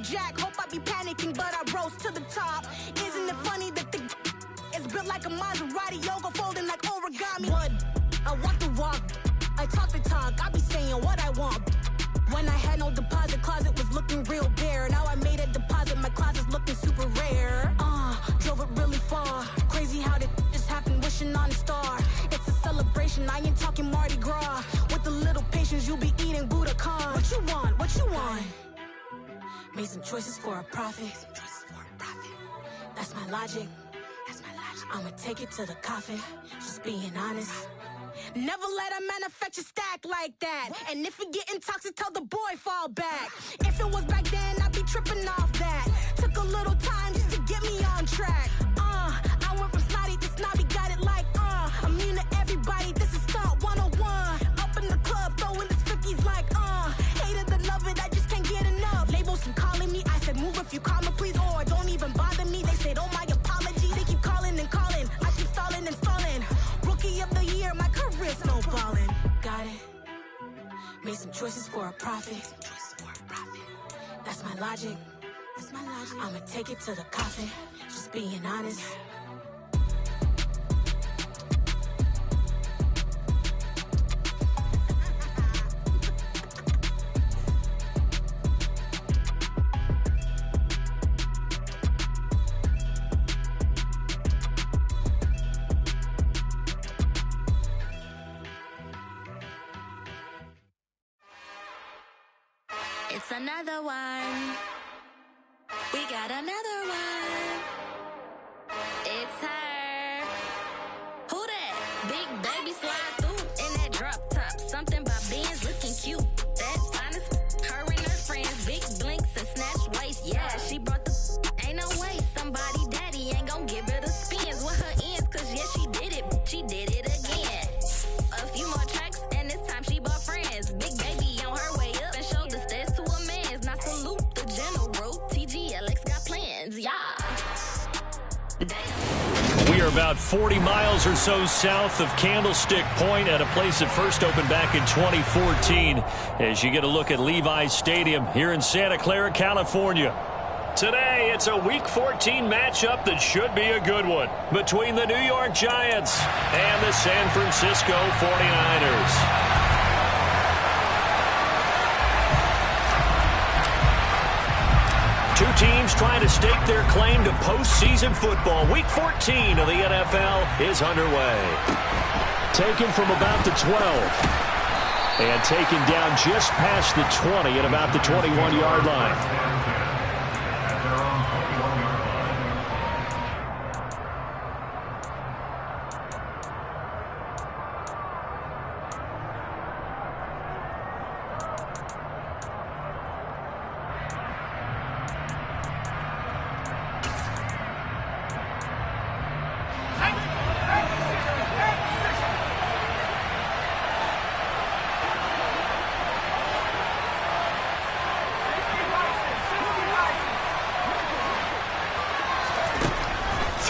jack. Hope I be panicking, but I rose to the top. Isn't it funny that the is built like a Maserati, yoga folding like origami? What? I walk the walk, I talk the talk, I be saying what I want. When I had no deposit, closet was looking real bare. Now I made a deposit, my closet's looking super rare. Drove it really far. Crazy how that just happened, wishing on a star. It's a celebration, I ain't talking Mardi Gras. With a little patience, you'll be eating Budokan. What you want? What you want? Made some choices for a profit. That's my logic. I'ma take it to the coffin, just being honest. Never let a manufacture stack like that. And if it getting toxic, tell the boy fall back. If it was back then, I'd be tripping off that. Took a little time just to get me on track. I went from snotty to snobby, got it like, I'm immune to everybody, this is stunt 101. Up in the club, throwing the 50s like, hate it and love it, I just can't get enough. Labels keep calling me, I said move if you call me please, or don't even bother me. They said, oh my apologies, they keep calling and calling. I keep stalling and stalling. Rookie of the year, my career snowballing. Got it. Made some choices for a profit. That's my logic. I'ma take it to the coffin, just being honest. It's another one. We got another one. It's her. Who that? Big baby slide through in that drop top. Something about Benz looking cute. That's honest. Her and her friends, big blinks and snatch waist. Yeah, she brought the. Ain't no way somebody daddy ain't gon' give her the spins with her ends. Cause yeah, she did it. She did it again. A few more tracks and this time she bought friends. Big baby on her way up and showed the stairs to a man's. Now salute the general. TGLX got plans, yeah. We are about 40 miles or so south of Candlestick Point at a place that first opened back in 2014 as you get a look at Levi's Stadium here in Santa Clara, California. Today, it's a Week 14 matchup that should be a good one between the New York Giants and the San Francisco 49ers. Two teams trying to stake their claim to postseason football. Week 14 of the NFL is underway. Taken from about the 12. And taken down just past the 20 at about the 21-yard line.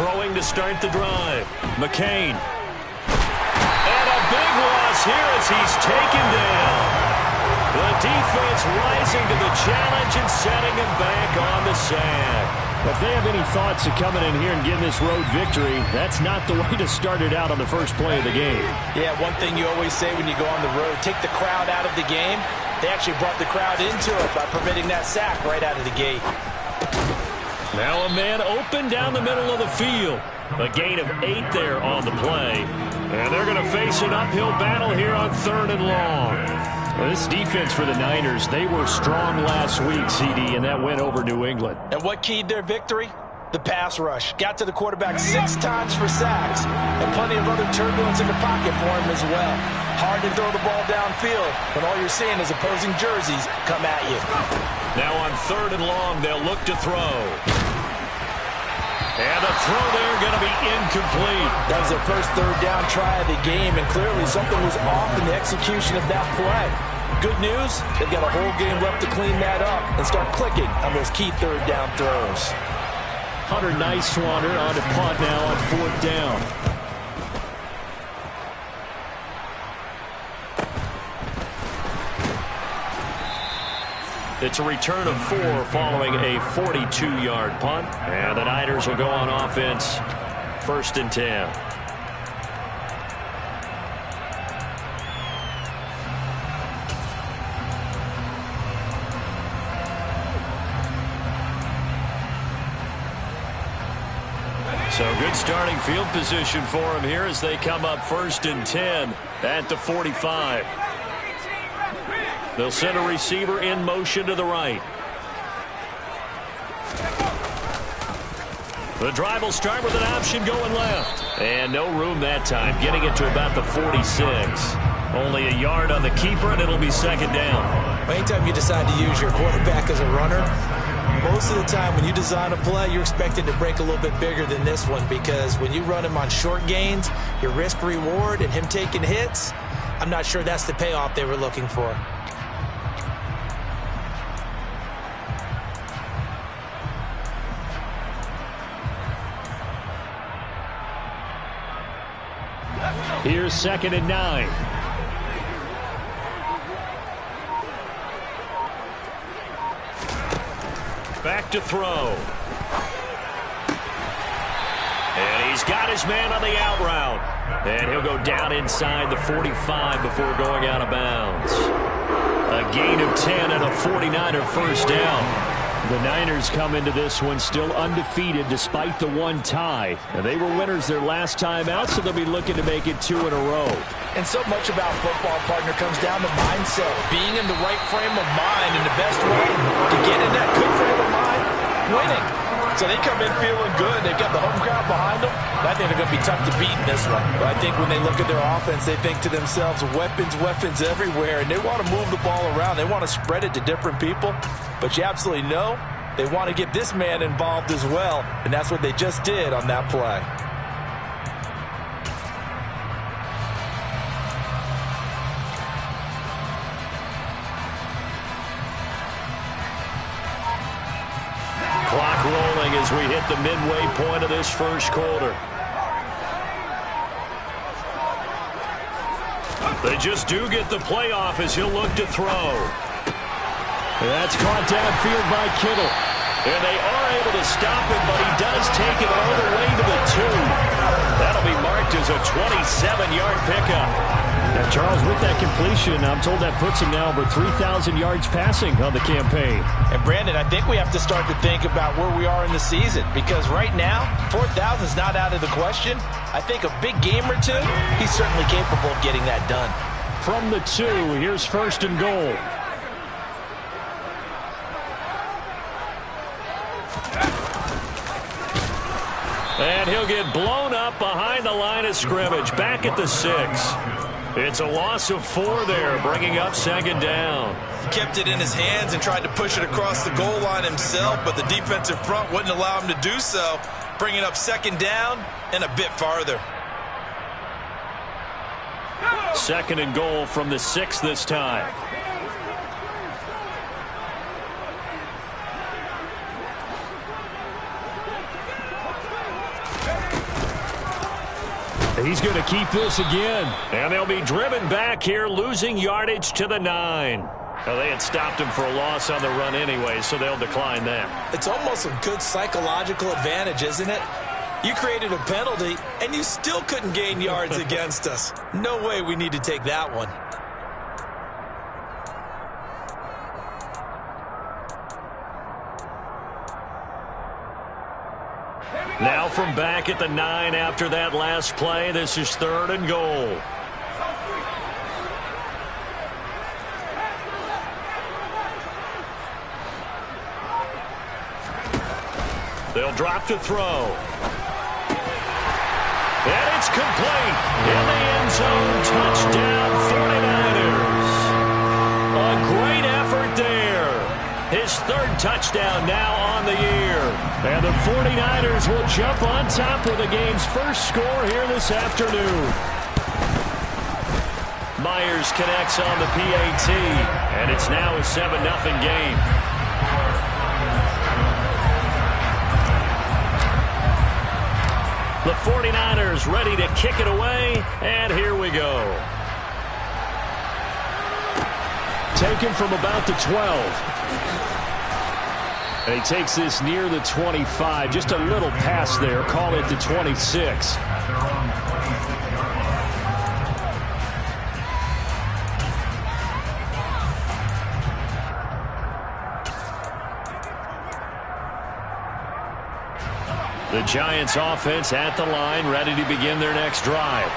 Throwing to start the drive. McCain. And a big loss here as he's taken down. The defense rising to the challenge and setting him back on the sack. If they have any thoughts of coming in here and getting this road victory, that's not the way to start it out on the first play of the game. Yeah, one thing you always say when you go on the road, take the crowd out of the game. They actually brought the crowd into it by permitting that sack right out of the gate. Now a man open down the middle of the field. A gain of 8 there on the play. And they're going to face an uphill battle here on 3rd and long. Well, this defense for the Niners, they were strong last week, CD, and that went over New England. And what keyed their victory? The pass rush. Got to the quarterback 6 times for sacks. And plenty of other turbulence in the pocket for him as well. Hard to throw the ball downfield when all you're seeing is opposing jerseys come at you. Now on 3rd and long, they'll look to throw. And the throw there going to be incomplete. That was their first 3rd down try of the game, and clearly something was off in the execution of that play. Good news, they've got a whole game left to clean that up and start clicking on those key 3rd down throws. Hunter Nicewander on to punt now on 4th down. It's a return of 4 following a 42-yard punt. And the Niners will go on offense. 1st and 10. So good starting field position for him here as they come up 1st and 10 at the 45. They'll send a receiver in motion to the right. The drive will start with an option going left. And no room that time, getting it to about the 46. Only a yard on the keeper, and it'll be 2nd down. Anytime you decide to use your quarterback as a runner, most of the time when you design a play, you're expected to break a little bit bigger than this one, because when you run him on short gains, your risk-reward and him taking hits, I'm not sure that's the payoff they were looking for. Here's 2nd and 9. Back to throw. And he's got his man on the out route. And he'll go down inside the 45 before going out of bounds. A gain of 10 and a 49er first down. The Niners come into this one still undefeated despite the 1 tie. And they were winners their last time out, so they'll be looking to make it 2 in a row. And so much about football, partner, comes down to mindset. Being in the right frame of mind, and the best way to get in that good frame of mind, winning. So they come in feeling good. They've got the home crowd behind them. I think they're going to be tough to beat in this one. But I think when they look at their offense, they think to themselves, weapons, weapons everywhere. And they want to move the ball around. They want to spread it to different people. But you absolutely know they want to get this man involved as well. And that's what they just did on that play. Clock rolling as we hit the midway point of this first quarter. They just do get the playoff as he'll look to throw. That's caught downfield by Kittle. And they are able to stop him, but he does take it all the way to the 2. That'll be marked as a 27-yard pickup. Now, Charles, with that completion, I'm told that puts him now over 3,000 yards passing on the campaign. And, Brandon, I think we have to start to think about where we are in the season, because right now, 4,000 is not out of the question. I think a big game or two, he's certainly capable of getting that done. From the 2, here's 1st and goal. And he'll get blown up behind the line of scrimmage, back at the 6. It's a loss of 4 there, bringing up 2nd down. He kept it in his hands and tried to push it across the goal line himself, but the defensive front wouldn't allow him to do so, bringing up 2nd down and a bit farther. 2nd and goal from the 6 this time. He's going to keep this again. And they'll be driven back here, losing yardage to the 9. Well, they had stopped him for a loss on the run anyway, so they'll decline that. It's almost a good psychological advantage, isn't it? You created a penalty, and you still couldn't gain yards against us. No way we need to take that one. Now from back at the 9 after that last play, this is 3rd and goal. They'll drop to throw. And it's complete. In the end zone, touchdown 49ers. A great effort there. His 3rd touchdown now on the year. And the 49ers will jump on top with the game's first score here this afternoon. Myers connects on the PAT, and it's now a 7-0 game. The 49ers ready to kick it away, and here we go. taken from about the 12. And he takes this near the 25. Just a little pass there. Call it the 26. The Giants offense at the line, ready to begin their next drive.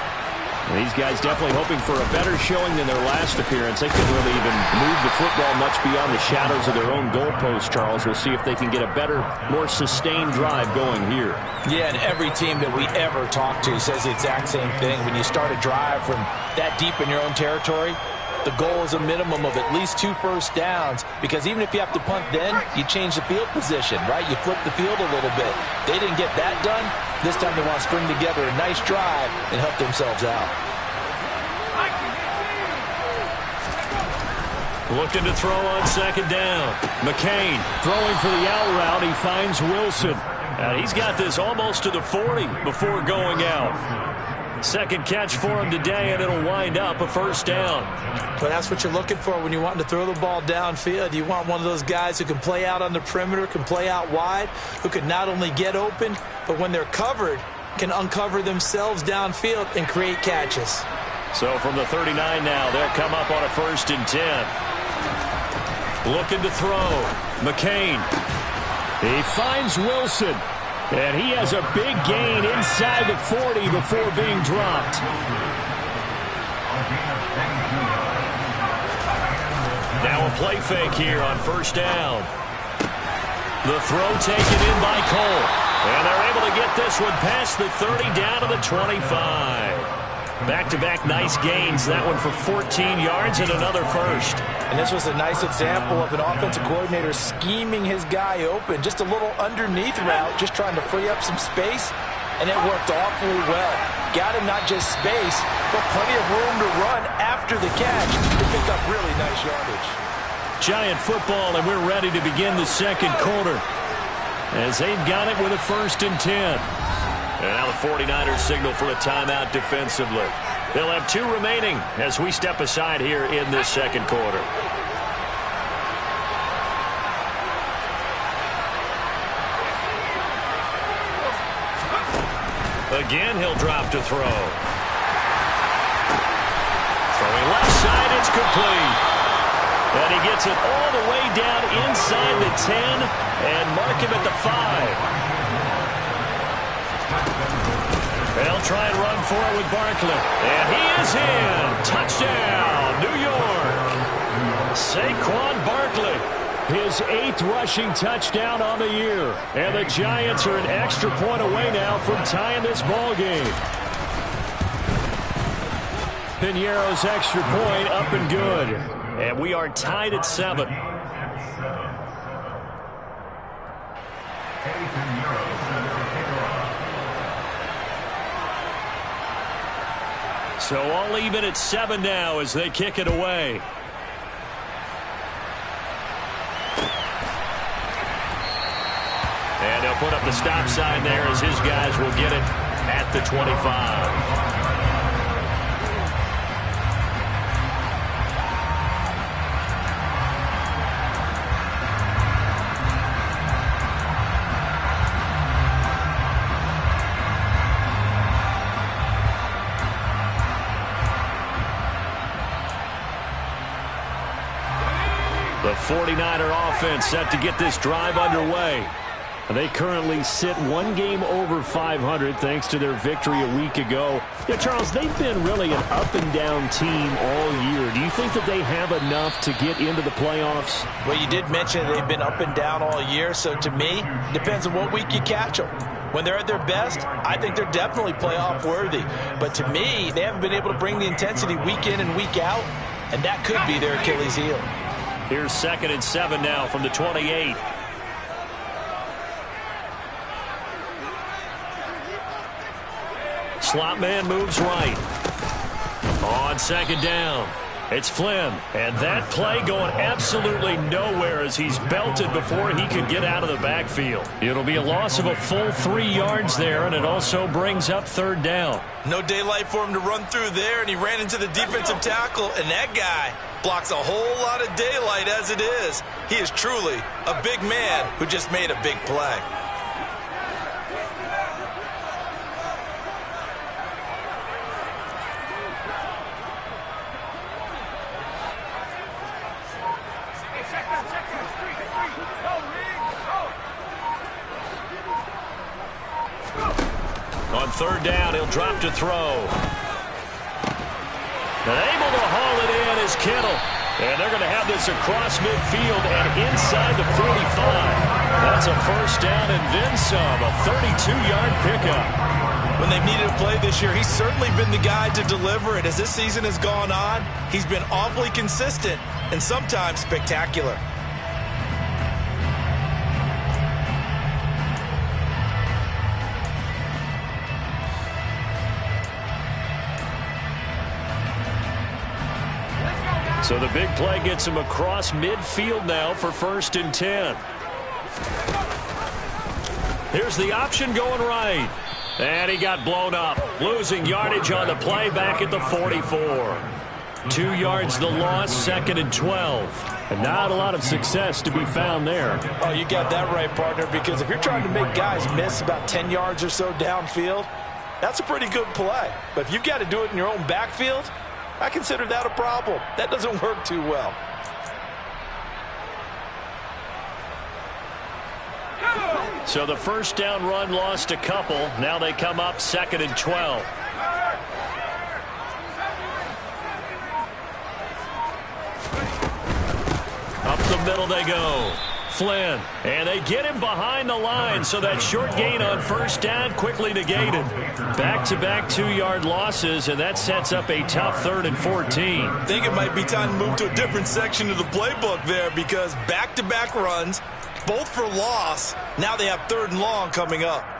These guys definitely hoping for a better showing than their last appearance. They couldn't really even move the football much beyond the shadows of their own goalpost, Charles. We'll see if they can get a better, more sustained drive going here. Yeah, and every team that we ever talk to says the exact same thing. When you start a drive from that deep in your own territory, the goal is a minimum of at least 2 first downs, because even if you have to punt then, you change the field position, right? You flip the field a little bit. They didn't get that done. This time they want to string together a nice drive and help themselves out. Looking to throw on second down. McCain throwing for the out route. He finds Wilson. And he's got this almost to the 40 before going out. Second catch for him today, and it'll wind up a first down. But that's what you're looking for when you want to throw the ball downfield. You want one of those guys who can play out on the perimeter, can play out wide, who can not only get open, but when they're covered, can uncover themselves downfield and create catches. So from the 39 now, they'll come up on a 1st and 10. Looking to throw. McCain. He finds Wilson. And he has a big gain inside the 40 before being dropped. Now a play fake here on first down. The throw taken in by Cole. And they're able to get this one past the 30 down to the 25. Back-to-back nice gains. That one for 14 yards and another first. And this was a nice example of an offensive coordinator scheming his guy open. Just a little underneath route, just trying to free up some space. And it worked awfully well. Got him not just space, but plenty of room to run after the catch to pick up really nice yardage. Giant football, and we're ready to begin the second quarter, as they've got it with a 1st and 10. And now the 49ers signal for a timeout defensively. They'll have 2 remaining as we step aside here in this second quarter. Again, he'll drop to throw. Throwing left side, it's complete. And he gets it all the way down inside the 10 and mark him at the 5. They'll try and run for it with Barkley. And he is in. Touchdown, New York. Saquon Barkley. His 8th rushing touchdown on the year. And the Giants are an extra point away now from tying this ball game. Piñeiro's extra point up and good. And we are tied at 7. So all even at 7 now as they kick it away. And they'll put up the stop sign there as his guys will get it at the 25. The 49er offense set to get this drive underway. They currently sit 1 game over 500 thanks to their victory a week ago. Yeah, Charles, they've been really an up-and-down team all year. Do you think that they have enough to get into the playoffs? Well, you did mention they've been up and down all year, so to me, depends on what week you catch them. When they're at their best, I think they're definitely playoff worthy. But to me, they haven't been able to bring the intensity week in and week out, and that could be their Achilles heel. Here's 2nd and 7 now from the 28. Slot man moves right. On second down. It's Flynn, and that play going absolutely nowhere as he's belted before he could get out of the backfield. It'll be a loss of a full 3 yards there, and it also brings up 3rd down. No daylight for him to run through there, and he ran into the defensive tackle, and that guy blocks a whole lot of daylight as it is. He is truly a big man who just made a big play. On 3rd down, he'll drop to throw. And able to haul it in is Kittle. And they're going to have this across midfield and inside the 45. That's a 1st down and then some, a 32-yard pickup. When they've needed a play this year, he's certainly been the guy to deliver it. As this season has gone on, he's been awfully consistent and sometimes spectacular. So the big play gets him across midfield now for 1st and 10. Here's the option going right. And he got blown up, losing yardage on the play back at the 44. 2 yards the loss, 2nd and 12. And not a lot of success to be found there. Oh, you got that right, partner, because if you're trying to make guys miss about 10 yards or so downfield, that's a pretty good play. But if you've got to do it in your own backfield, I consider that a problem. That doesn't work too well. So the 1st down run lost a couple. Now they come up 2nd and 12. Up the middle they go. Flynn, and they get him behind the line, so that short gain on 1st down quickly negated. Back-to-back 2-yard losses, and that sets up a tough 3rd and 14. I think it might be time to move to a different section of the playbook there, because back-to-back runs, both for loss. Now they have 3rd and long coming up.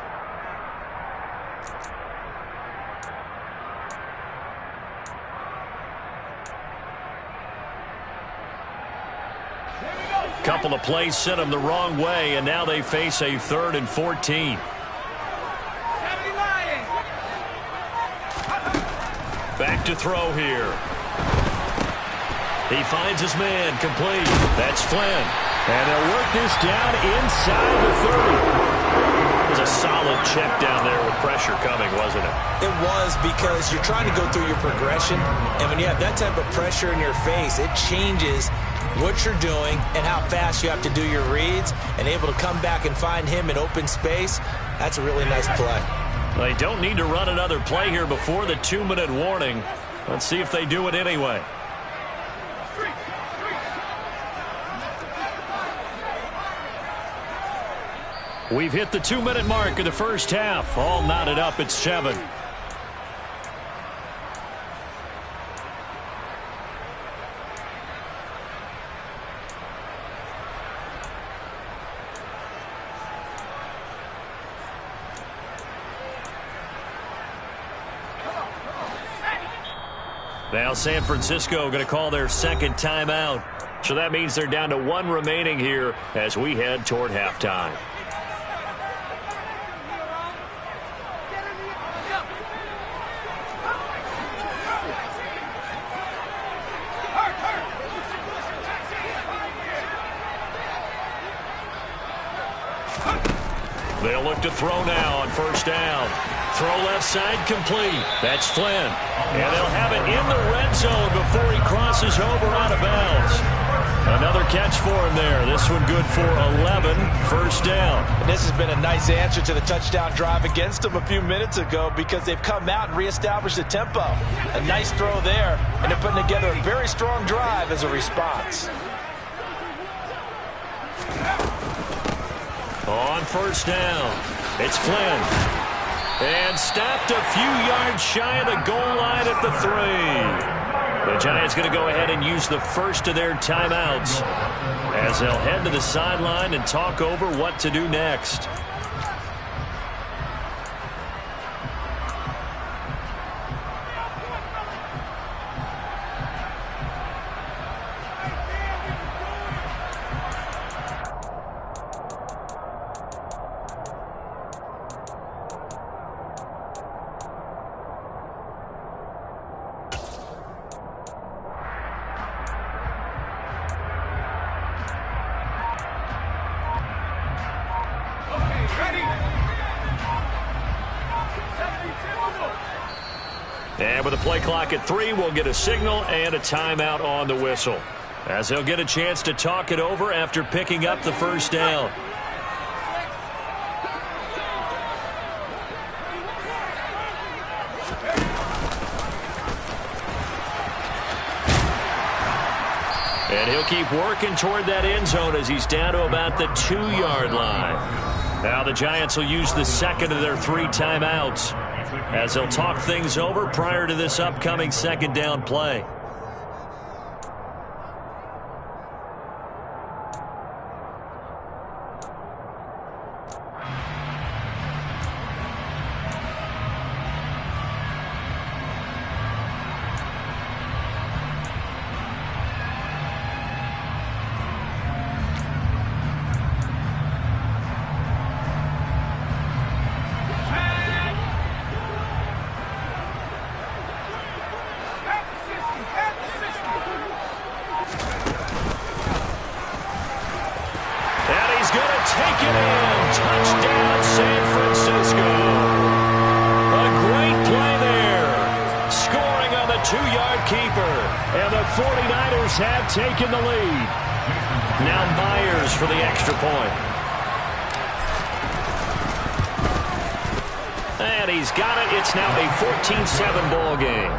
Couple of plays sent them the wrong way, and now they face a 3rd and 14. Back to throw here. He finds his man complete. That's Flynn. And they'll work this down inside the 30. It was a solid check down there with pressure coming, wasn't it? It was, because you're trying to go through your progression, and when you have that type of pressure in your face, it changes what you're doing and how fast you have to do your reads, and able to come back and find him in open space. That's a really nice play. They don't need to run another play here before the 2-minute warning. Let's see if they do it anyway. We've hit the 2-minute mark of the 1st half. All knotted up at 7. Now San Francisco going to call their 2nd timeout. So that means they're down to 1 remaining here as we head toward halftime. They'll look to throw now on 1st down. Throw left side complete. That's Flynn. And they'll have it in the red zone before he crosses over out of bounds. Another catch for him there. This one good for 11. 1st down. And this has been a nice answer to the touchdown drive against them a few minutes ago, because they've come out and reestablished the tempo. A nice throw there, and they're putting together a very strong drive as a response. On 1st down, it's Flynn. And stopped a few yards shy of the goal line at the 3. The Giants going to go ahead and use the first of their timeouts as they'll head to the sideline and talk over what to do next. And with the play clock at 3, we'll get a signal and a timeout on the whistle, as they'll get a chance to talk it over after picking up the first down. And he'll keep working toward that end zone as he's down to about the 2-yard line. Now the Giants will use the second of their 3 timeouts as they'll talk things over prior to this upcoming second down play. Taking the lead. Now Myers for the extra point. And he's got it. It's now a 14-7 ball game.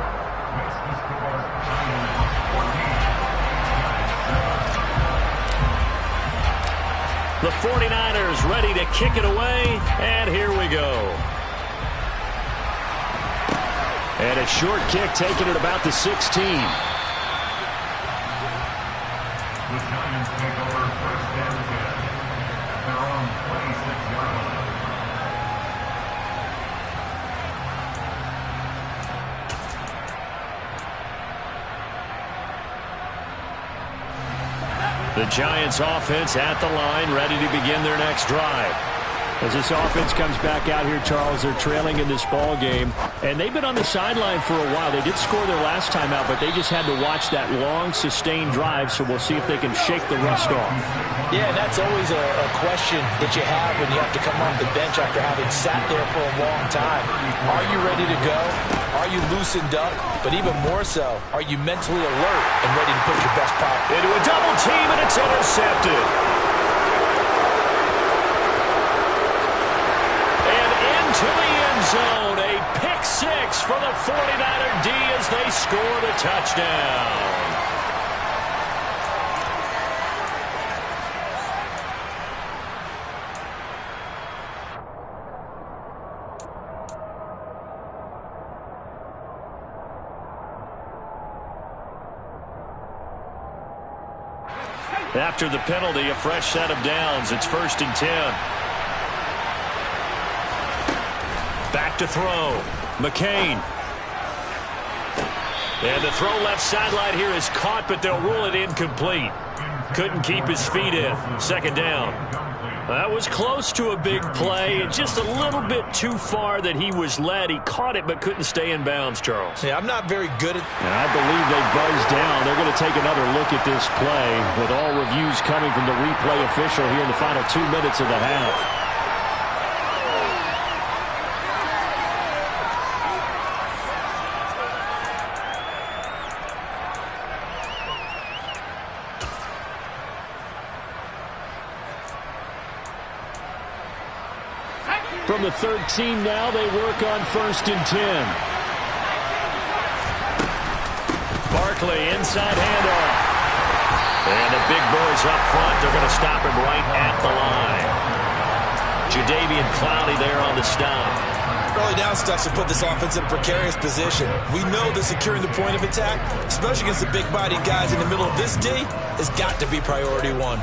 The 49ers ready to kick it away, and here we go. And a short kick taken at about the 16. The Giants take over first and 10 at their own 26-yard line. The Giants offense at the line, ready to begin their next drive. As this offense comes back out here, Charles, they're trailing in this ball game, and they've been on the sideline for a while. They did score their last time out, but they just had to watch that long, sustained drive, so we'll see if they can shake the rust off. Yeah, and that's always a question that you have when you have to come off the bench after having sat there for a long time. Are you ready to go? Are you loosened up? But even more so, are you mentally alert and ready to put your best pop? Into a double team, and it's intercepted. To the end zone, a pick six for the 49er D as they score the touchdown. After the penalty, a fresh set of downs. It's 1st and 10. Back to throw. McCain. And the throw left sideline here is caught, but they'll rule it incomplete. Couldn't keep his feet in. 2nd down. That was close to a big play. Just a little bit too far that he was led. He caught it but couldn't stay in bounds, Charles. Yeah, I'm not very good at... And I believe they buzzed down. They're going to take another look at this play with all reviews coming from the replay official here in the final 2 minutes of the half. From the 13 now, they work on 1st and 10. Barkley, inside handoff. And the big boys up front, they're going to stop him right at the line. Jadeveon Clowney there on the stop. Early down stuff should put this offense in a precarious position. We know that securing the point of attack, especially against the big-bodied guys in the middle of this D, has got to be priority one.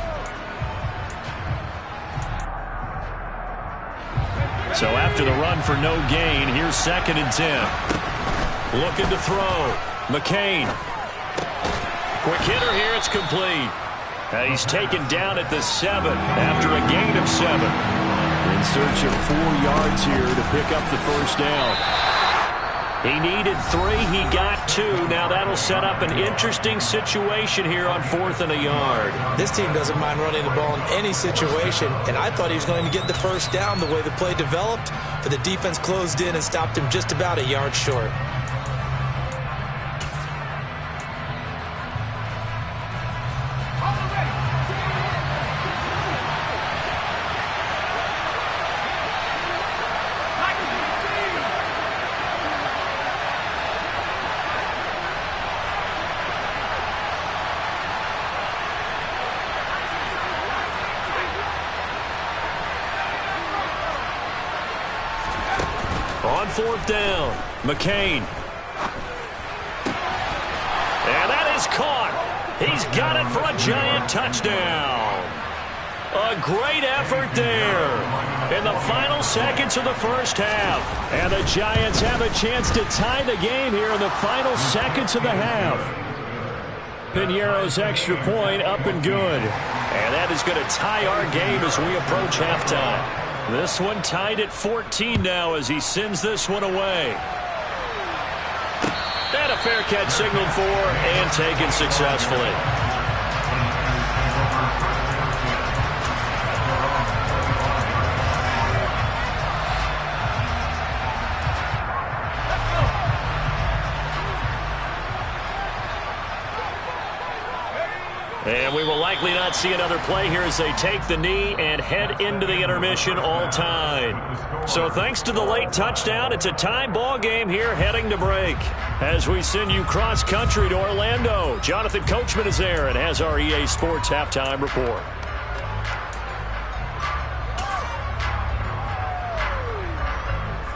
So after the run for no gain, here's 2nd and 10. Looking to throw. McCain. Quick hitter here. It's complete. He's taken down at the 7 after a gain of 7. In search of 4 yards here to pick up the 1st down. He needed 3. He got 2. Now that'll set up an interesting situation here on 4th and a yard. This team doesn't mind running the ball in any situation, and I thought he was going to get the first down the way the play developed, but the defense closed in and stopped him just about a yard short. On 4th down, McCain. And that is caught. He's got it for a Giant touchdown. A great effort there in the final seconds of the first half. And the Giants have a chance to tie the game here in the final seconds of the half. Piñeiro's extra point up and good. And that is going to tie our game as we approach halftime. This one tied at 14 now as he sends this one away. And a fair catch signaled for and taken successfully. And we will likely not see another play here as they take the knee and head into the intermission all tied. So thanks to the late touchdown, it's a tie ball game here heading to break. As we send you cross country to Orlando, Jonathan Coachman is there and has our EA Sports halftime report.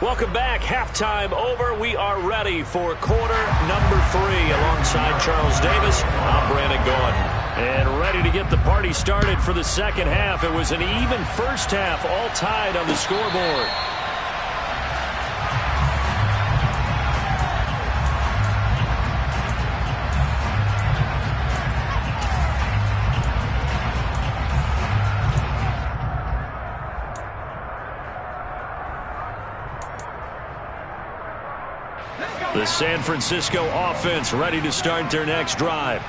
Welcome back. Halftime over. We are ready for quarter number 3. Alongside Charles Davis, I'm Brandon Gaudin. And ready to get the party started for the second half. It was an even first half, all tied on the scoreboard. The San Francisco offense ready to start their next drive.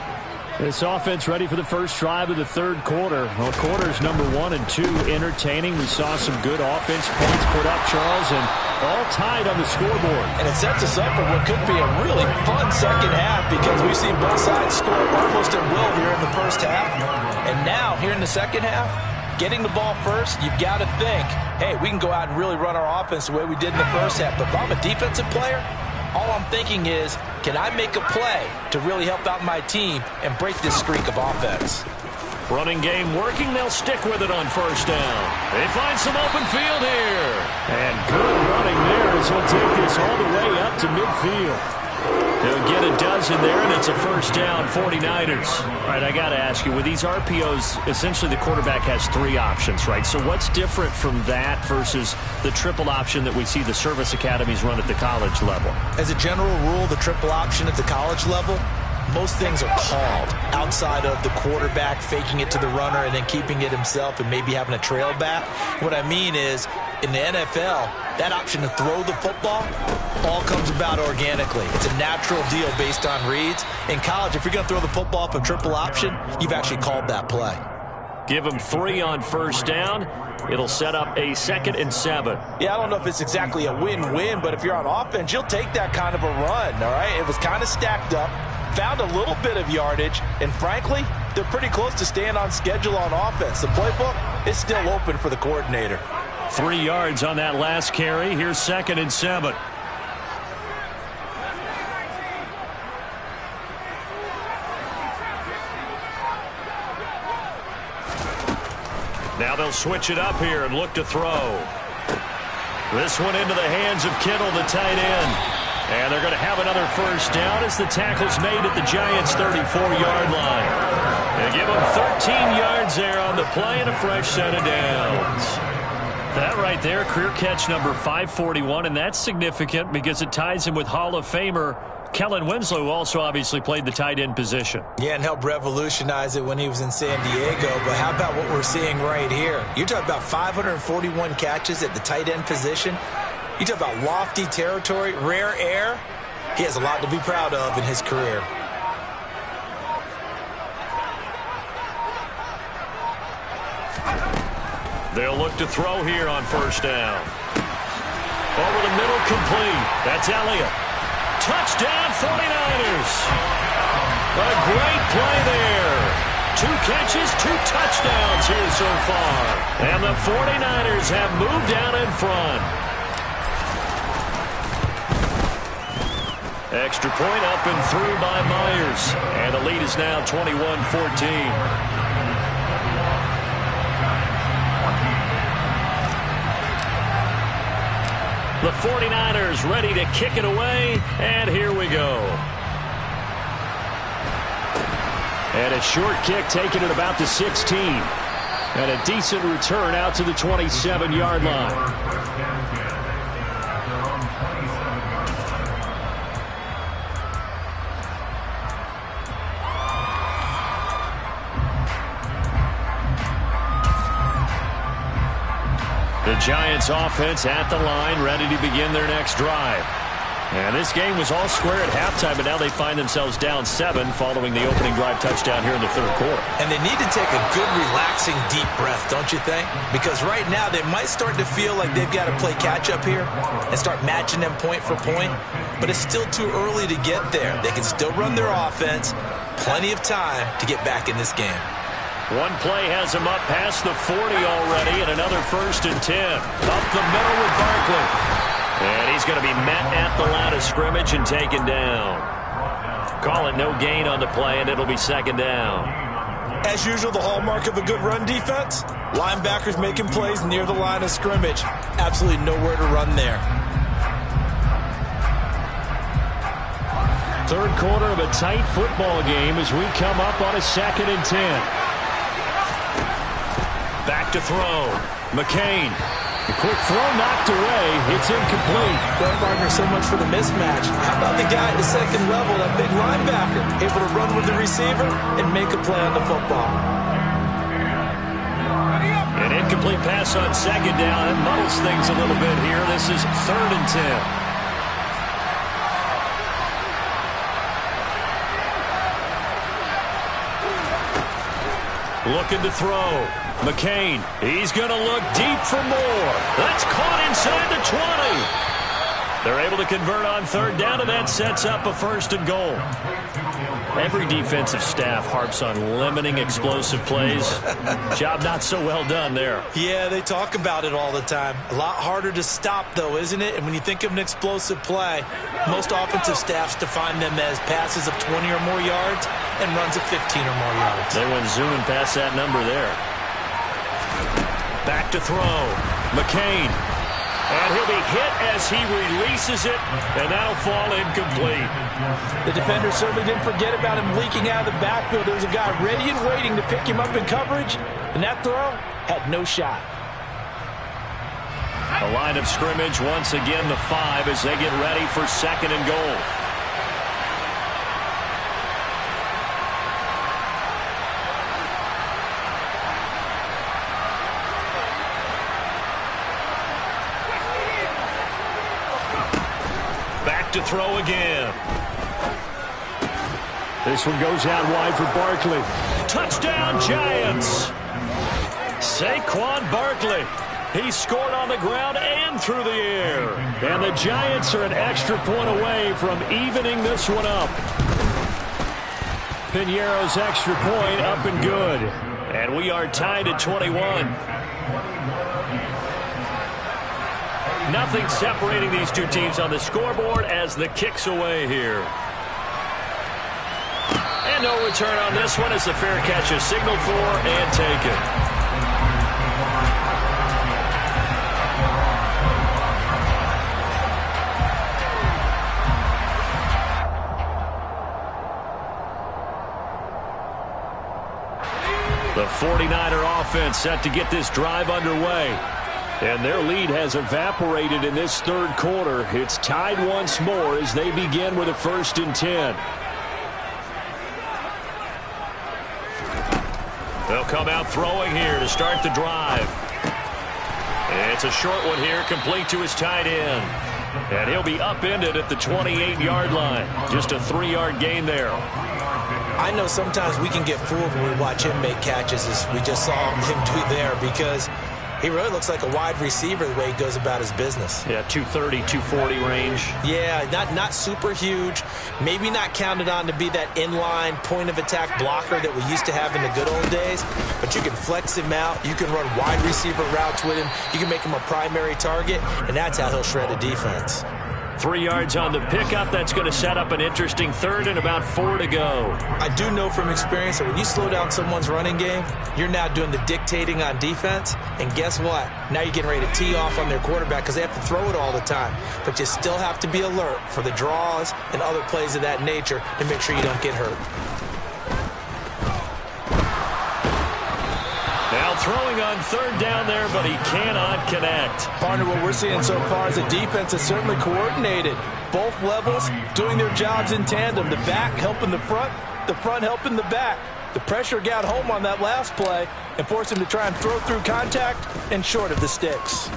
This offense ready for the first drive of the third quarter. Well, quarters number 1 and 2 entertaining. We saw some good offense points put up, Charles, and all tied on the scoreboard. And it sets us up for what could be a really fun second half because we've seen both sides score almost at will here in the first half. And now, here in the second half, getting the ball first, you've got to think, hey, we can go out and really run our offense the way we did in the first half. But if I'm a defensive player, all I'm thinking is, can I make a play to really help out my team and break this streak of offense? Running game working. They'll stick with it on first down. They find some open field here. And good running there as he'll take this all the way up to midfield. He'll get a dozen there, and it's a first down, 49ers. All right, I got to ask you, with these RPOs, essentially the quarterback has 3 options, right? So what's different from that versus the triple option that we see the service academies run at the college level? As a general rule, the triple option at the college level, most things are called outside of the quarterback faking it to the runner and then keeping it himself and maybe having a trail back. What I mean is, in the NFL, that option to throw the football all comes about organically. It's a natural deal based on reads. In college, if you're going to throw the football off a triple option, you've actually called that play. Give him 3 on first down. It'll set up a 2nd and 7. Yeah, I don't know if it's exactly a win-win, but if you're on offense, you'll take that kind of a run, all right? It was kind of stacked up, found a little bit of yardage, and frankly, they're pretty close to staying on schedule on offense. The playbook is still open for the coordinator. 3 yards on that last carry. Here's 2nd and 7. Now they'll switch it up here and look to throw. This one into the hands of Kittle, the tight end. And they're going to have another first down as the tackle's made at the Giants' 34-yard line. They give them 13 yards there on the play and a fresh set of downs. That right there, career catch number 541, and that's significant because it ties him with Hall of Famer Kellen Winslow, who also obviously played the tight end position. Yeah, and helped revolutionize it when he was in San Diego. But how about what we're seeing right here? You're talking about 541 catches at the tight end position. You talk about lofty territory, rare air. He has a lot to be proud of in his career. They'll look to throw here on first down. Over the middle, complete. That's Elliott. Touchdown, 49ers. A great play there. 2 catches, 2 touchdowns here so far. And the 49ers have moved down in front. Extra point up and through by Myers. And the lead is now 21-14. The 49ers ready to kick it away, and here we go. And a short kick taken at about the 16. And a decent return out to the 27-yard line. The Giants offense at the line, ready to begin their next drive. And this game was all square at halftime, but now they find themselves down 7 following the opening drive touchdown here in the third quarter. And they need to take a good, relaxing, deep breath, don't you think? Because right now they might start to feel like they've got to play catch-up here and start matching them point for point. But it's still too early to get there. They can still run their offense. Plenty of time to get back in this game. One play has him up past the 40 already, and another 1st and 10. Up the middle with Barkley. And he's going to be met at the line of scrimmage and taken down. Call it no gain on the play, and it'll be 2nd down. As usual, the hallmark of a good run defense, linebackers making plays near the line of scrimmage. Absolutely nowhere to run there. Third quarter of a tight football game as we come up on a 2nd and 10. Back to throw. McCain. The quick throw knocked away. It's incomplete. Well, partner, so much for the mismatch. How about the guy at the second level, that big linebacker, able to run with the receiver and make a play on the football? An incomplete pass on 2nd down. It muddles things a little bit here. This is 3rd and 10. Looking to throw. McCain, he's going to look deep for more. That's caught inside the 20. They're able to convert on 3rd down, and that sets up a 1st and goal. Every defensive staff harps on limiting explosive plays. Job not so well done there. Yeah, they talk about it all the time. A lot harder to stop, though, isn't it? And when you think of an explosive play, most offensive staffs define them as passes of 20 or more yards and runs of 15 or more yards. They went zooming past that number there. Back to throw. McCain. And he'll be hit as he releases it, and that'll fall incomplete. The defender certainly didn't forget about him leaking out of the backfield. There was a guy ready and waiting to pick him up in coverage, and that throw had no shot. A line of scrimmage, once again the 5 as they get ready for 2nd and goal. To throw again. This one goes out wide for Barkley. Touchdown, Giants. Saquon Barkley. He scored on the ground and through the air. And the Giants are an extra point away from evening this one up. Piñeiro's extra point up and good. And we are tied at 21. Nothing separating these two teams on the scoreboard as the kick's away here. And no return on this one as the fair catch is signaled for and taken. The 49er offense set to get this drive underway. And their lead has evaporated in this third quarter. It's tied once more as they begin with a 1st and 10. They'll come out throwing here to start the drive. It's a short one here, complete to his tight end. And he'll be upended at the 28-yard line. Just a 3-yard gain there. I know sometimes we can get fooled when we watch him make catches, as we just saw him do there, because he really looks like a wide receiver the way he goes about his business. Yeah, 230, 240 range. Yeah, not super huge. Maybe not counted on to be that inline point-of-attack blocker that we used to have in the good old days. But you can flex him out. You can run wide receiver routes with him. You can make him a primary target, and that's how he'll shred a defense. 3 yards on the pickup. That's going to set up an interesting third and about 4 to go. I do know from experience that when you slow down someone's running game, you're now doing the dictating on defense. And guess what? Now you're getting ready to tee off on their quarterback because they have to throw it all the time. But you still have to be alert for the draws and other plays of that nature to make sure you don't get hurt. Now throwing on third down there, but he cannot connect. Partner, what we're seeing so far is a defense that's certainly coordinated. Both levels doing their jobs in tandem. The back helping the front helping the back. The pressure got home on that last play and forced him to try and throw through contact and short of the sticks.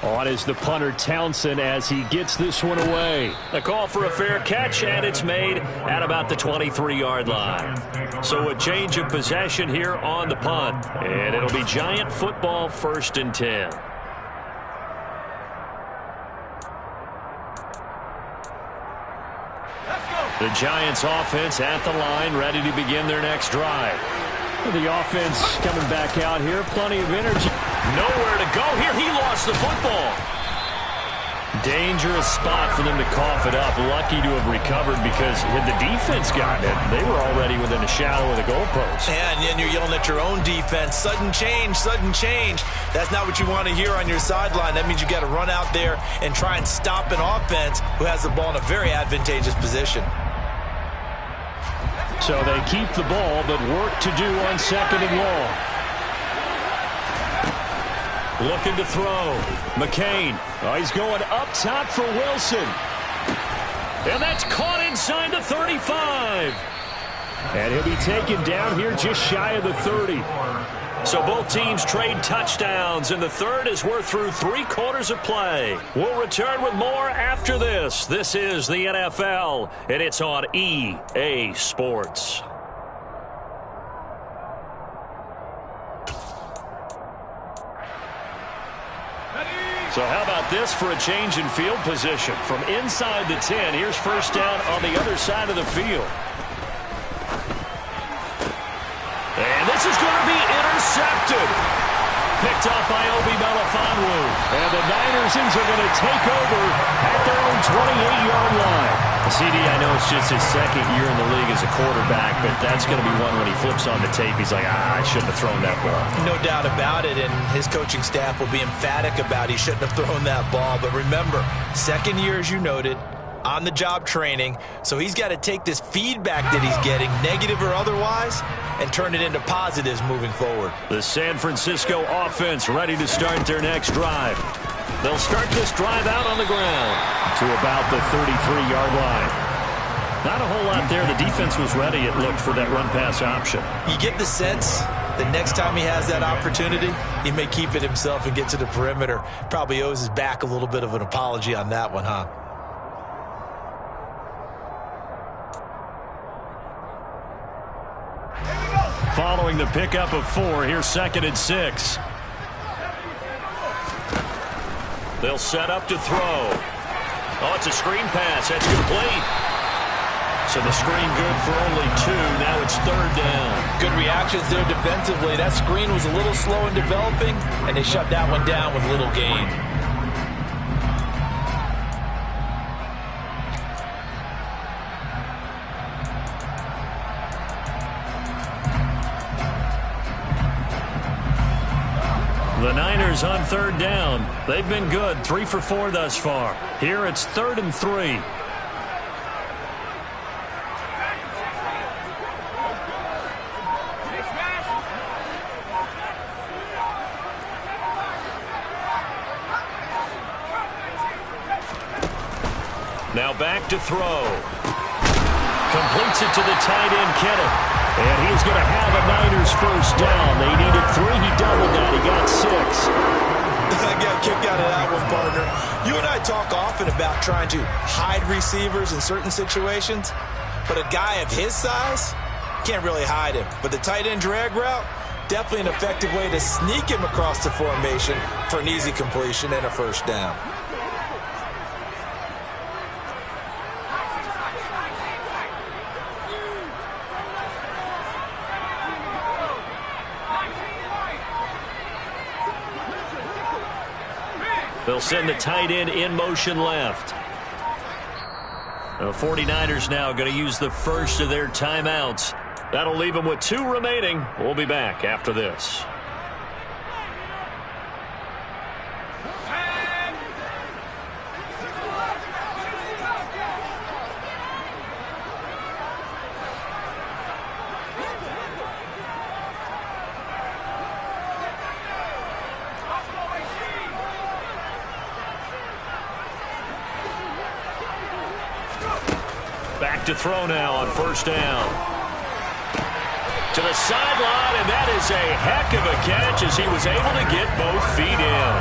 On is the punter Townsend as he gets this one away. A call for a fair catch, and it's made at about the 23-yard line. So a change of possession here on the punt. And it'll be Giant football, 1st and 10. The Giants offense at the line, ready to begin their next drive. The offense coming back out here, plenty of energy. Nowhere to go here. He lost the football. Dangerous spot for them to cough it up. Lucky to have recovered because had the defense gotten it, they were already within a shadow of the goalpost. And then you're yelling at your own defense. Sudden change, sudden change. That's not what you want to hear on your sideline. That means you got to run out there and try and stop an offense who has the ball in a very advantageous position. So they keep the ball, but work to do on 2nd and long. Looking to throw. McCain. Oh, he's going up top for Wilson. And that's caught inside the 35. And he'll be taken down here just shy of the 30. So both teams trade touchdowns, and the third as we're through 3/4 of play. We'll return with more after this. This is the NFL, and it's on EA Sports. So how about this for a change in field position? From inside the 10, here's 1st down on the other side of the field. And this is going to be intercepted. Picked up by Obi Melifonwu. And the Niners are going to take over at their own 28-yard line. CD, I know it's just his 2nd year in the league as a quarterback, but that's going to be one when he flips on the tape. He's like, I shouldn't have thrown that ball. No doubt about it, and his coaching staff will be emphatic about he shouldn't have thrown that ball. But remember, 2nd year, as you noted, on-the-job training, so he's got to take this feedback that he's getting, negative or otherwise, and turn it into positives moving forward. The San Francisco offense ready to start their next drive. They'll start this drive out on the ground to about the 33-yard line. Not a whole lot there. The defense was ready, it looked, for that run-pass option. You get the sense the next time he has that opportunity, he may keep it himself and get to the perimeter. Probably owes his back a little bit of an apology on that one, huh? Following the pickup of 4, here's 2nd and 6. They'll set up to throw. Oh, it's a screen pass. That's complete. So the screen good for only 2. Now it's 3rd down. Good reactions there defensively. That screen was a little slow in developing, and they shut that one down with little gain. The Niners on 3rd down. They've been good, 3 for 4 thus far. Here it's 3rd and 3. Now back to throw. Completes it to the tight end, Kittle. And he's going to have a Niners 1st down. They needed 3. He doubled that. He got 6. I got a kick out of that one, partner. You and I talk often about trying to hide receivers in certain situations, but a guy of his size can't really hide him. But the tight end drag route, definitely an effective way to sneak him across the formation for an easy completion and a first down. They'll send the tight end in motion left. The 49ers now going to use the first of their timeouts. That'll leave them with 2 remaining. We'll be back after this. Back to throw now on first down. To the sideline, and that is a heck of a catch as he was able to get both feet in.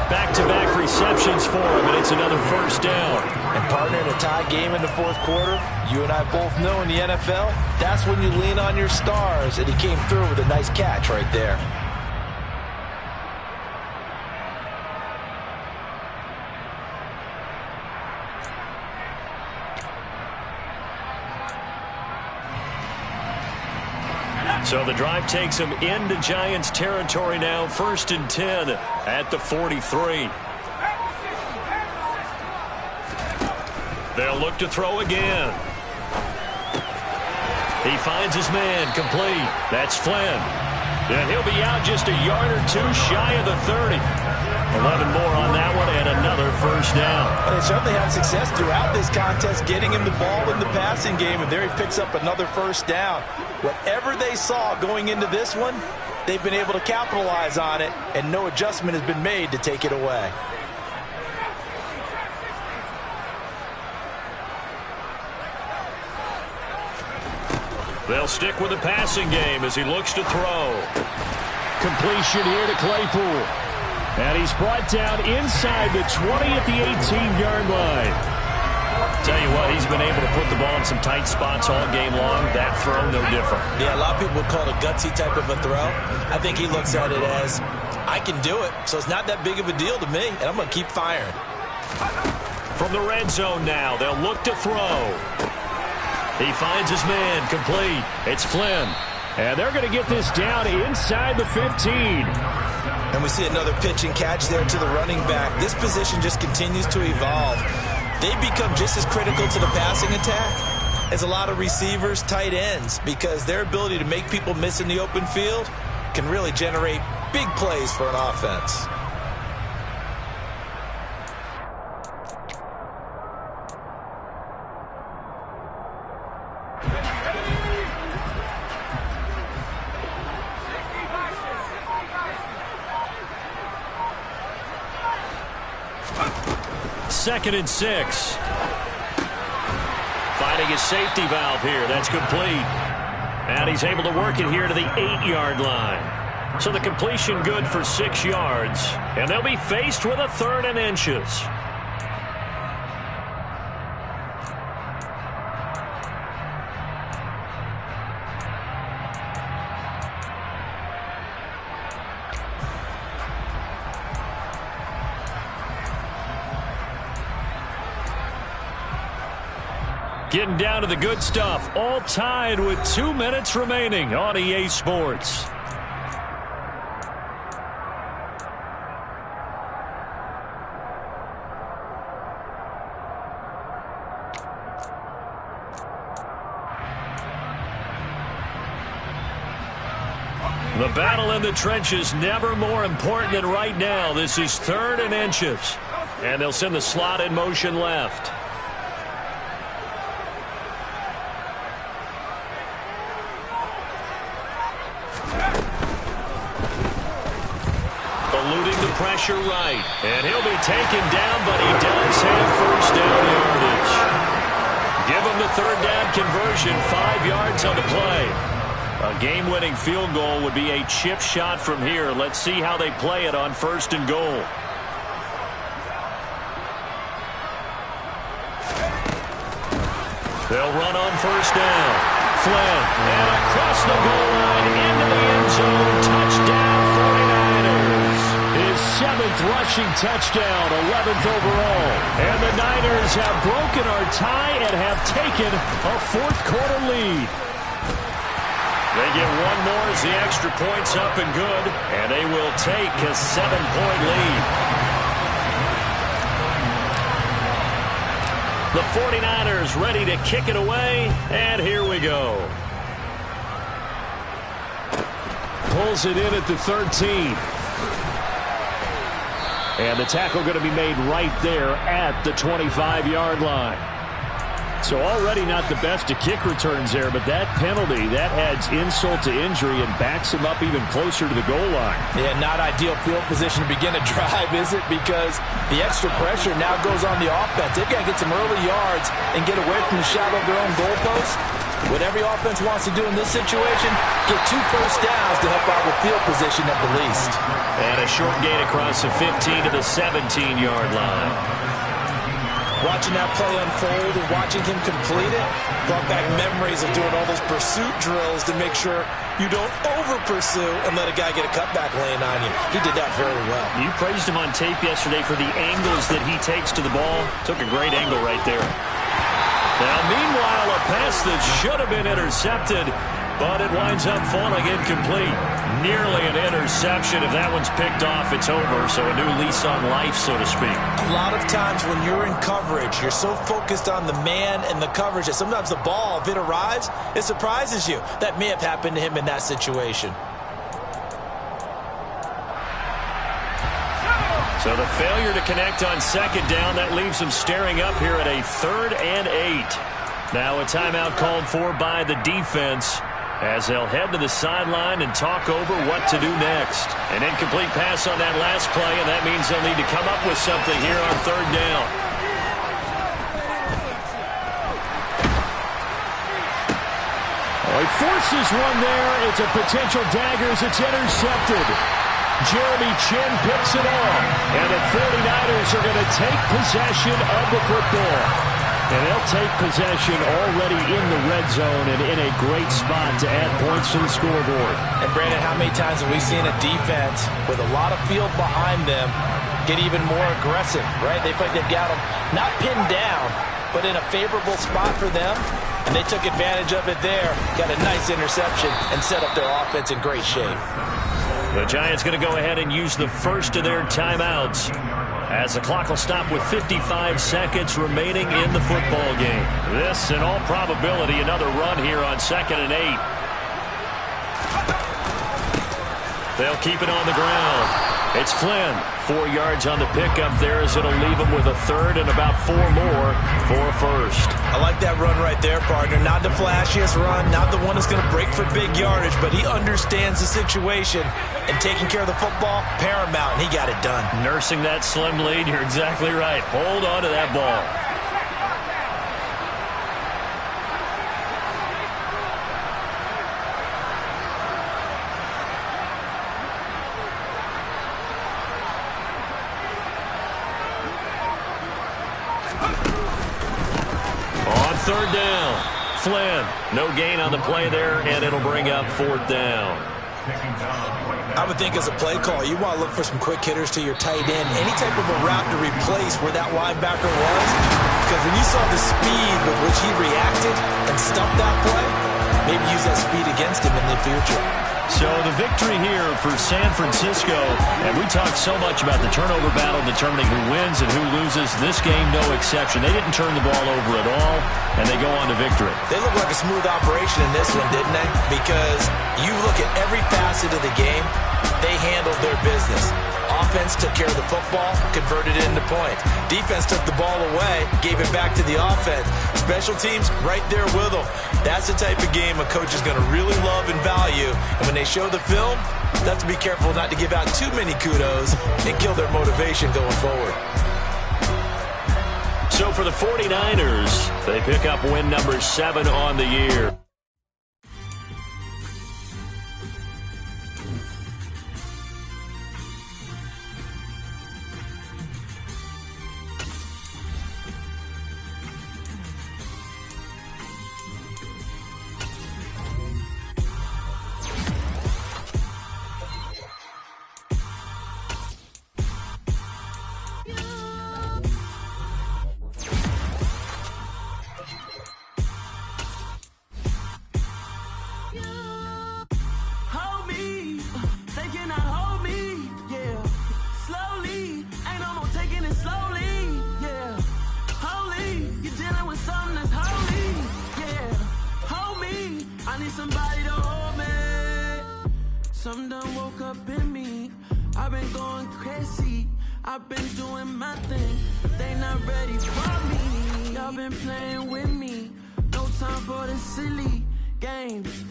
Back-to-back receptions for him, and it's another first down. And partner, in a tie game in the fourth quarter, you and I both know in the NFL, that's when you lean on your stars, and he came through with a nice catch right there. So the drive takes him into Giants territory now. 1st and 10 at the 43. They'll look to throw again. He finds his man complete. That's Flynn. And he'll be out just a yard or 2 shy of the 30. 11 more on that one and another first down. Well, they certainly had success throughout this contest getting him the ball in the passing game, and there he picks up another first down. Whatever they saw going into this one, they've been able to capitalize on it, and no adjustment has been made to take it away. They'll stick with the passing game as he looks to throw. Completion here to Claypool. And he's brought down inside the 20 at the 18-yard line. Tell you what, he's been able to put the ball in some tight spots all game long. That throw, no different. Yeah, a lot of people would call it a gutsy type of a throw. I think he looks at it as, I can do it, so it's not that big of a deal to me, and I'm going to keep firing. From the red zone now, they'll look to throw. He finds his man complete. It's Flynn. And they're going to get this down inside the 15. And we see another pitch and catch there to the running back. This position just continues to evolve. They become just as critical to the passing attack as a lot of receivers, tight ends, because their ability to make people miss in the open field can really generate big plays for an offense. Second and 6. Finding his safety valve here. That's complete. And he's able to work it here to the 8-yard line. So the completion good for 6 yards. And they'll be faced with a 3rd and inches. Getting down to the good stuff. All tied with 2 minutes remaining on EA Sports. The battle in the trenches never more important than right now. This is 3rd and inches. And they'll send the slot in motion left. Pressure right, and he'll be taken down, but he does have first down yardage. Give him the 3rd down conversion, 5 yards on the play. A game-winning field goal would be a chip shot from here. Let's see how they play it on 1st and goal. They'll run on 1st down. Flynn, and across the goal line into the end zone. Touchdown, 49ers. His 7th rushing touchdown, 11th overall. And the Niners have broken our tie and have taken a 4th quarter lead. They get one more as the extra point's up and good, and they will take a 7-point lead. The 49ers ready to kick it away, and here we go. Pulls it in at the 13. And the tackle going to be made right there at the 25-yard line. So already not the best of kick returns there, but that penalty, that adds insult to injury and backs him up even closer to the goal line. Yeah, not ideal field position to begin a drive, is it? Because the extra pressure now goes on the offense. They've got to get some early yards and get away from the shadow of their own goalpost. What every offense wants to do in this situation, get 2 first downs to help out with field position at the least. And a short gain across the 15 to the 17-yard line. Watching that play unfold and watching him complete it brought back memories of doing all those pursuit drills to make sure you don't over-pursue and let a guy get a cutback lane on you. He did that very well. You praised him on tape yesterday for the angles that he takes to the ball. Took a great angle right there. Now, meanwhile, a pass that should have been intercepted, but it winds up falling incomplete. Nearly an interception. If that one's picked off, it's over. So a new lease on life, so to speak. A lot of times when you're in coverage, you're so focused on the man and the coverage that sometimes the ball, if it arrives, it surprises you. That may have happened to him in that situation. So the failure to connect on 2nd down, that leaves them staring up here at a 3rd and 8. Now a timeout called for by the defense as they'll head to the sideline and talk over what to do next. An incomplete pass on that last play, and that means they'll need to come up with something here on 3rd down. He forces one there. It's a potential dagger as it's intercepted. Jeremy Chinn picks it off. And the 49ers are going to take possession of the football. And they'll take possession already in the red zone and in a great spot to add points to the scoreboard. And, Brandon, how many times have we seen a defense with a lot of field behind them get even more aggressive, right? They think they've got them not pinned down, but in a favorable spot for them. And they took advantage of it there, got a nice interception, and set up their offense in great shape. The Giants going to go ahead and use the first of their timeouts as the clock will stop with 55 seconds remaining in the football game. This, in all probability, another run here on 2nd and 8. They'll keep it on the ground. It's Flynn. 4 yards on the pickup there as it'll leave him with a 3rd and about 4 more for a 1st. I like that run right there, partner. Not the flashiest run, not the one that's going to break for big yardage, but he understands the situation, and taking care of the football, paramount, and he got it done. Nursing that slim lead, you're exactly right. Hold on to that ball. On 3rd down, Flynn. No gain on the play there, and it'll bring up 4th down. I would think as a play call, you want to look for some quick hitters to your tight end. Any type of a route to replace where that linebacker was. Because when you saw the speed with which he reacted and stumped that play, maybe use that speed against him in the future. So the victory here for San Francisco, and we talked so much about the turnover battle determining who wins and who loses. This game, no exception. They didn't turn the ball over at all, and they go on to victory. They look like a smooth operation in this one, didn't they? Because you look at every facet of the game, they handled their business. Offense took care of the football, converted it into points. Defense took the ball away, gave it back to the offense. Special teams right there with them. That's the type of game a coach is going to really love and value. And when they show the film, they have to be careful not to give out too many kudos and kill their motivation going forward. So for the 49ers, they pick up win number 7 on the year. slowly, yeah. Holy, you're dealing with something that's holy, yeah. Hold me, I need somebody to hold me. Something done woke up in me. I've been going crazy. I've been doing my thing. They not ready for me. Y'all been playing with me. No time for the silly games.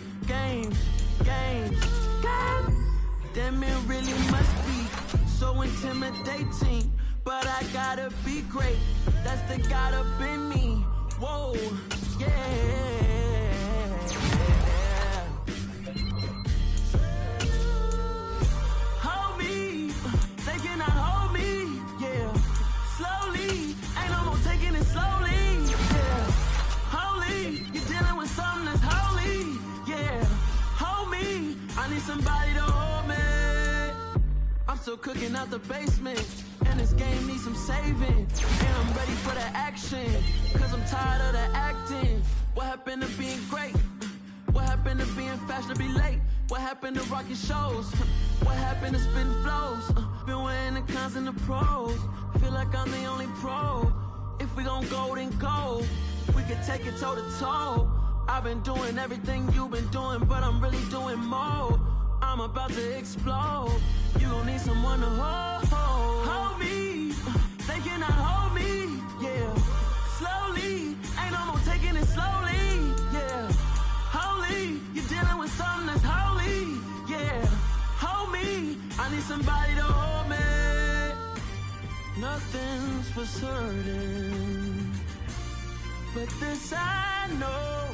Damn, it really must be so intimidating. But I gotta be great. That's the God up in me. Whoa, yeah. Hold me. They cannot hold me. Yeah. Slowly. Ain't no more taking it slowly. Yeah. Holy. You're dealing with something that's holy. Yeah. Hold me. I need somebody to hold me. I'm still cooking out the basement. And this game needs some saving. And I'm ready for the action. Cause I'm tired of the acting. What happened to being great? What happened to being fashionably late? What happened to rocking shows? What happened to spitting flows? Been wearing the cons and the pros. Feel like I'm the only pro. If we gon' go, then go. We could take it toe to toe. I've been doing everything you've been doing, but I'm really doing more. I'm about to explode. You gon' need someone to hold me. They cannot hold me. Yeah. Slowly. Ain't no more taking it slowly. Yeah. Holy. You're dealing with something that's holy. Yeah. Hold me. I need somebody to hold me. Nothing's for certain, but this I know.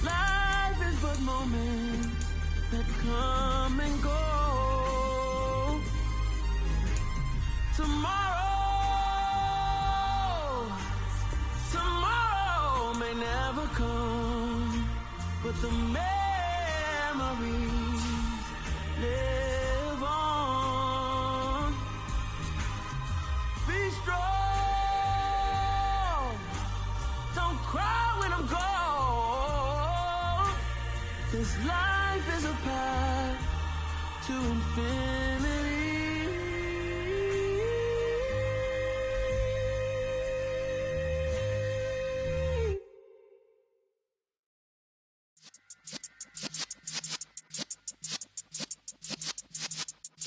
Life is but moments that come and go. Tomorrow may never come, but the memories live on. Be strong, don't cry when I'm gone. This life is a path to infinity.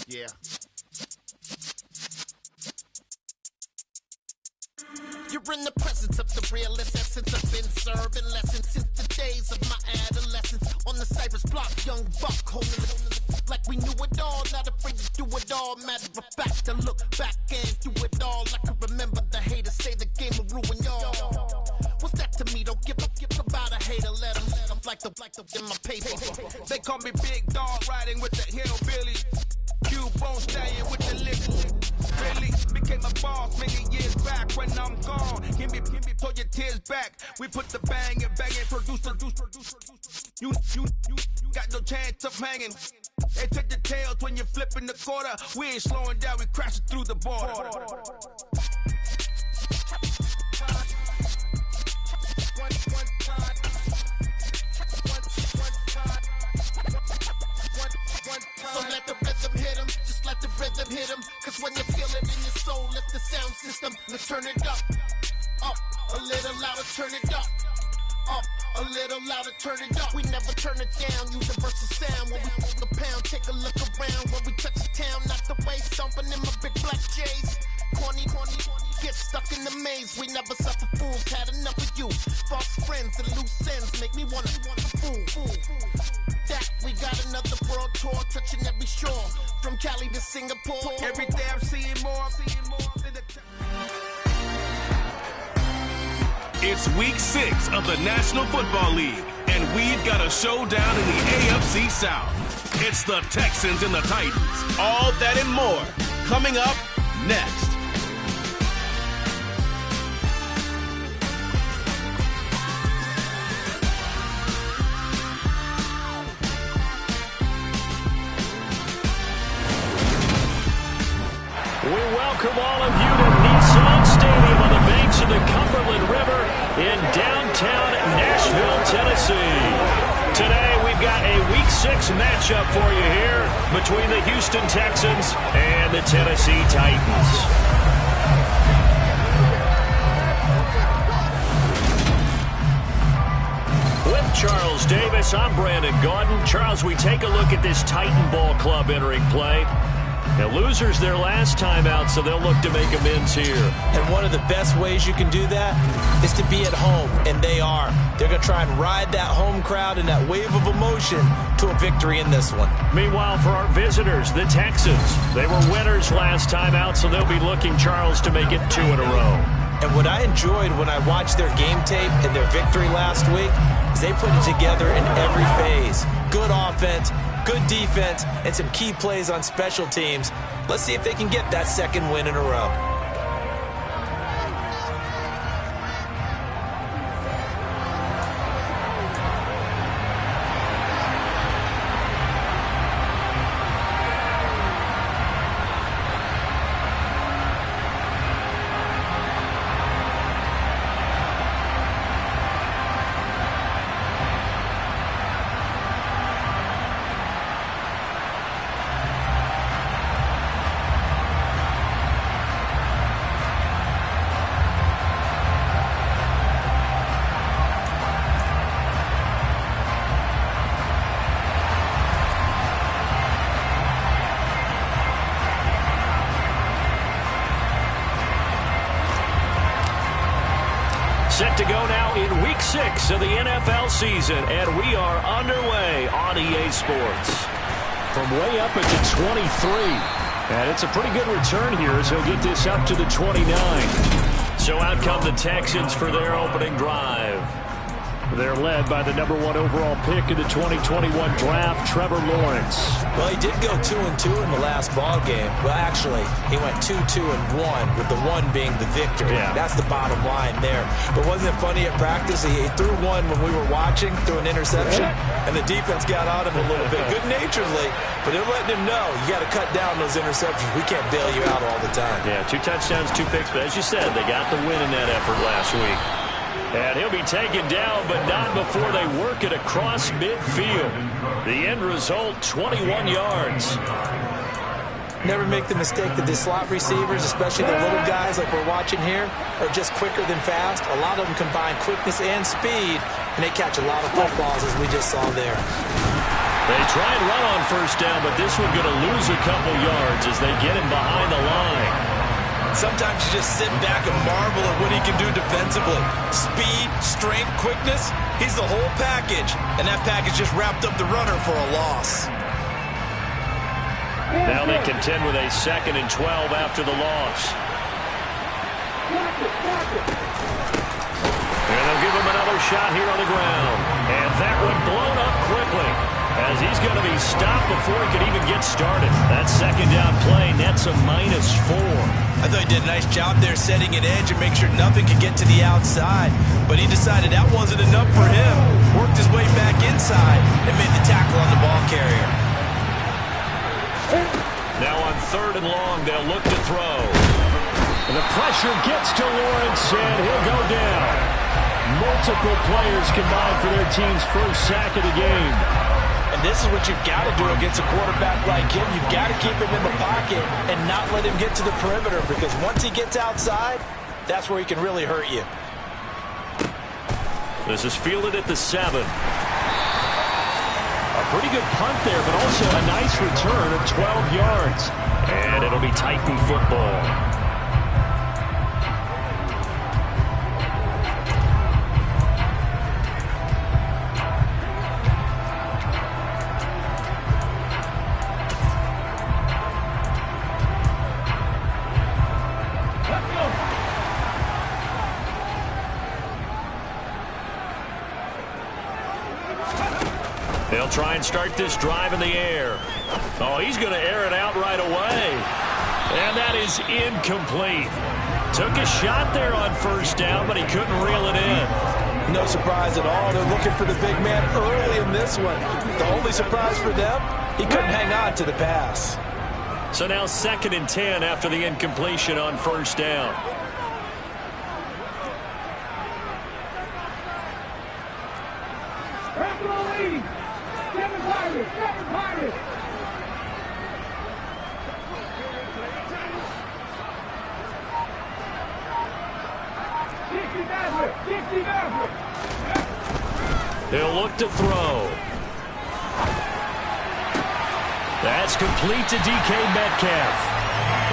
Yeah. You're in the presence of the realest essence. I've been serving lessons since the days of my adolescence. On the Cypress block, young buck holding it like we knew it all. Not afraid to do it all. Matter of fact, to look back and do it all. I can remember the haters say the game will ruin y'all. What's that to me? Don't give about a hater. Let them like the in my paper. They call me Big Dog, riding with the hillbilly. Q-Bone stallion with the lip. Really became a boss many years back when I'm gone. Give me, pull your tears back. We put the bang and producer. You got no chance of hanging. They take the tails when you're flipping the quarter. We ain't slowing down, we crashing through the border. So let the rhythm hit him, just let the rhythm hit him. Cause when you feel it in your soul, lift the sound system. Let's turn it up, a little louder, turn it up, a little louder, turn it up. We never turn it down, universal sound. When we hold the pound, take a look around. When we touch the town, knock the way, stomping in my big black J's. Corny, get stuck in the maze. We never suffer fools, had enough of you. False friends and loose ends make me wanna fool. That we got another world tour, touching every shore, from Cali to Singapore. Every day I'm seeing more. It's week 6 of the National Football League, and we've got a showdown in the AFC South. It's the Texans and the Titans. All that and more coming up next. We welcome all of you to Nissan Stadium on the banks of the Cumberland River in downtown Nashville, Tennessee. Today we've got a Week 6 matchup for you here between the Houston Texans and the Tennessee Titans. With Charles Davis, I'm Brandon Gaudin. Charles, we take a look at this Titan Ball Club entering play. The losers their last time out, so they'll look to make amends here. And one of the best ways you can do that is to be at home, and they are. They're going to try and ride that home crowd and that wave of emotion to a victory in this one. Meanwhile, for our visitors, the Texans, they were winners last time out, so they'll be looking, Charles, to make it 2 in a row. And what I enjoyed when I watched their game tape and their victory last week is they put it together in every phase. Good offense, good defense, and some key plays on special teams. Let's see if they can get that second win in a row. Set to go now in Week 6 of the NFL season, and we are underway on EA Sports. From way up at the 23. And it's a pretty good return here as he'll get this up to the 29. So out come the Texans for their opening drive. They're led by the #1 overall pick in the 2021 draft, Trevor Lawrence. Well, he did go 2-2 in the last ball game. Well, actually, he went 2-2-1, with the 1 being the victory. Yeah. That's the bottom line there. But wasn't it funny at practice? He threw one when we were watching, threw an interception, and the defense got on him a little bit, good-naturedly. But they're letting him know, you got to cut down those interceptions. We can't bail you out all the time. Yeah, 2 touchdowns, 2 picks. But as you said, they got the win in that effort last week. And he'll be taken down, but not before they work it across midfield. The end result, 21 yards. Never make the mistake that the slot receivers, especially the little guys like we're watching here, are just quicker than fast. A lot of them combine quickness and speed, and they catch a lot of footballs, as we just saw there. They try and run on first down, but this one's going to lose a couple yards as they get him behind the line. Sometimes you just sit back and marvel at what he can do defensively. Speed, strength, quickness, he's the whole package. And that package just wrapped up the runner for a loss. Now they contend with a 2nd and 12 after the loss. And they'll give him another shot here on the ground. And that one blown up quickly, as he's going to be stopped before he can even get started. That 2nd down play nets a -4. I thought he did a nice job there setting an edge and make sure nothing could get to the outside. But he decided that wasn't enough for him. Worked his way back inside and made the tackle on the ball carrier. Now on 3rd and long, they'll look to throw. And the pressure gets to Lawrence, and he'll go down. Multiple players combined for their team's first sack of the game. And this is what you've got to do against a quarterback like him. You've got to keep him in the pocket and not let him get to the perimeter, because once he gets outside, that's where he can really hurt you. This is fielded at the 7. A pretty good punt there, but also a nice return of 12 yards. And it'll be Titan football. They'll try and start this drive in the air. Oh, he's going to air it out right away. And that is incomplete. Took a shot there on first down, but he couldn't reel it in. No surprise at all. They're looking for the big man early in this one. The only surprise for them, he couldn't hang on to the pass. So now 2nd and 10 after the incompletion on first down. He'll look to throw. That's complete to DK Metcalf.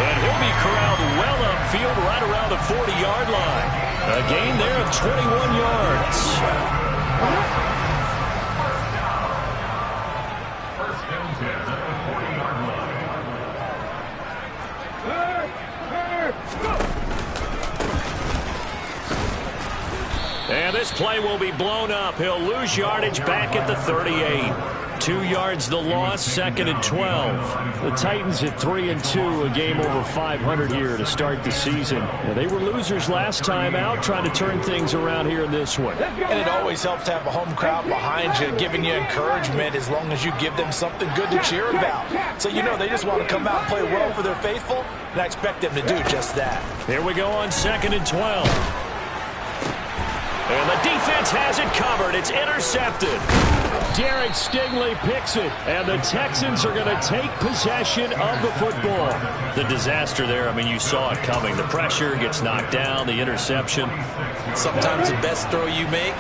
And he'll be corralled well upfield right around the 40-yard line. A gain there of 21 yards. First down 10 at the 40-yard line. And this play will be blown up. He'll lose yardage back at the 38. 2 yards the loss, 2nd and 12. The Titans at 3-2, a game over 500 here to start the season. Now, they were losers last time out, trying to turn things around here in this one. And it always helps to have a home crowd behind you, giving you encouragement as long as you give them something good to cheer about. So you know they just want to come out and play well for their faithful, and I expect them to do just that. Here we go on 2nd and 12. And the defense has it covered. It's intercepted. Derek Stingley picks it, and the Texans are going to take possession of the football. The disaster there, I mean, you saw it coming. The pressure gets knocked down, the interception. Sometimes the best throw you make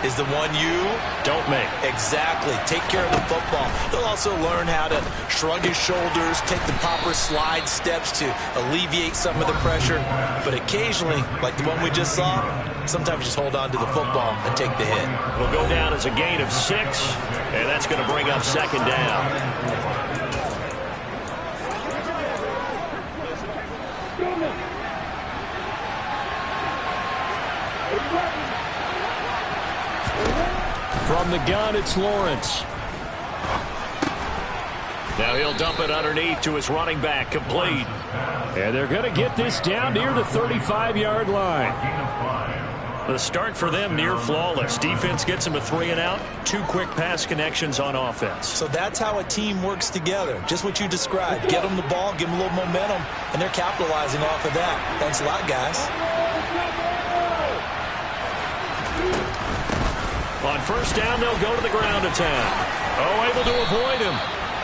is the one you don't make. Exactly. Take care of the football. He'll also learn how to shrug his shoulders, take the proper slide steps to alleviate some of the pressure. But occasionally, like the one we just saw, sometimes just hold on to the football and take the hit. It'll go down as a gain of 6, and that's going to bring up 2nd down. From the gun, it's Lawrence. Now he'll dump it underneath to his running back, complete. And they're going to get this down near the 35-yard line. The start for them near flawless. Defense gets him a 3-and-out. 2 quick pass connections on offense. So that's how a team works together. Just what you described. Get them the ball, give them a little momentum, and they're capitalizing off of that. Thanks a lot, guys. On 1st down, they'll go to the ground attack. Oh, able to avoid him.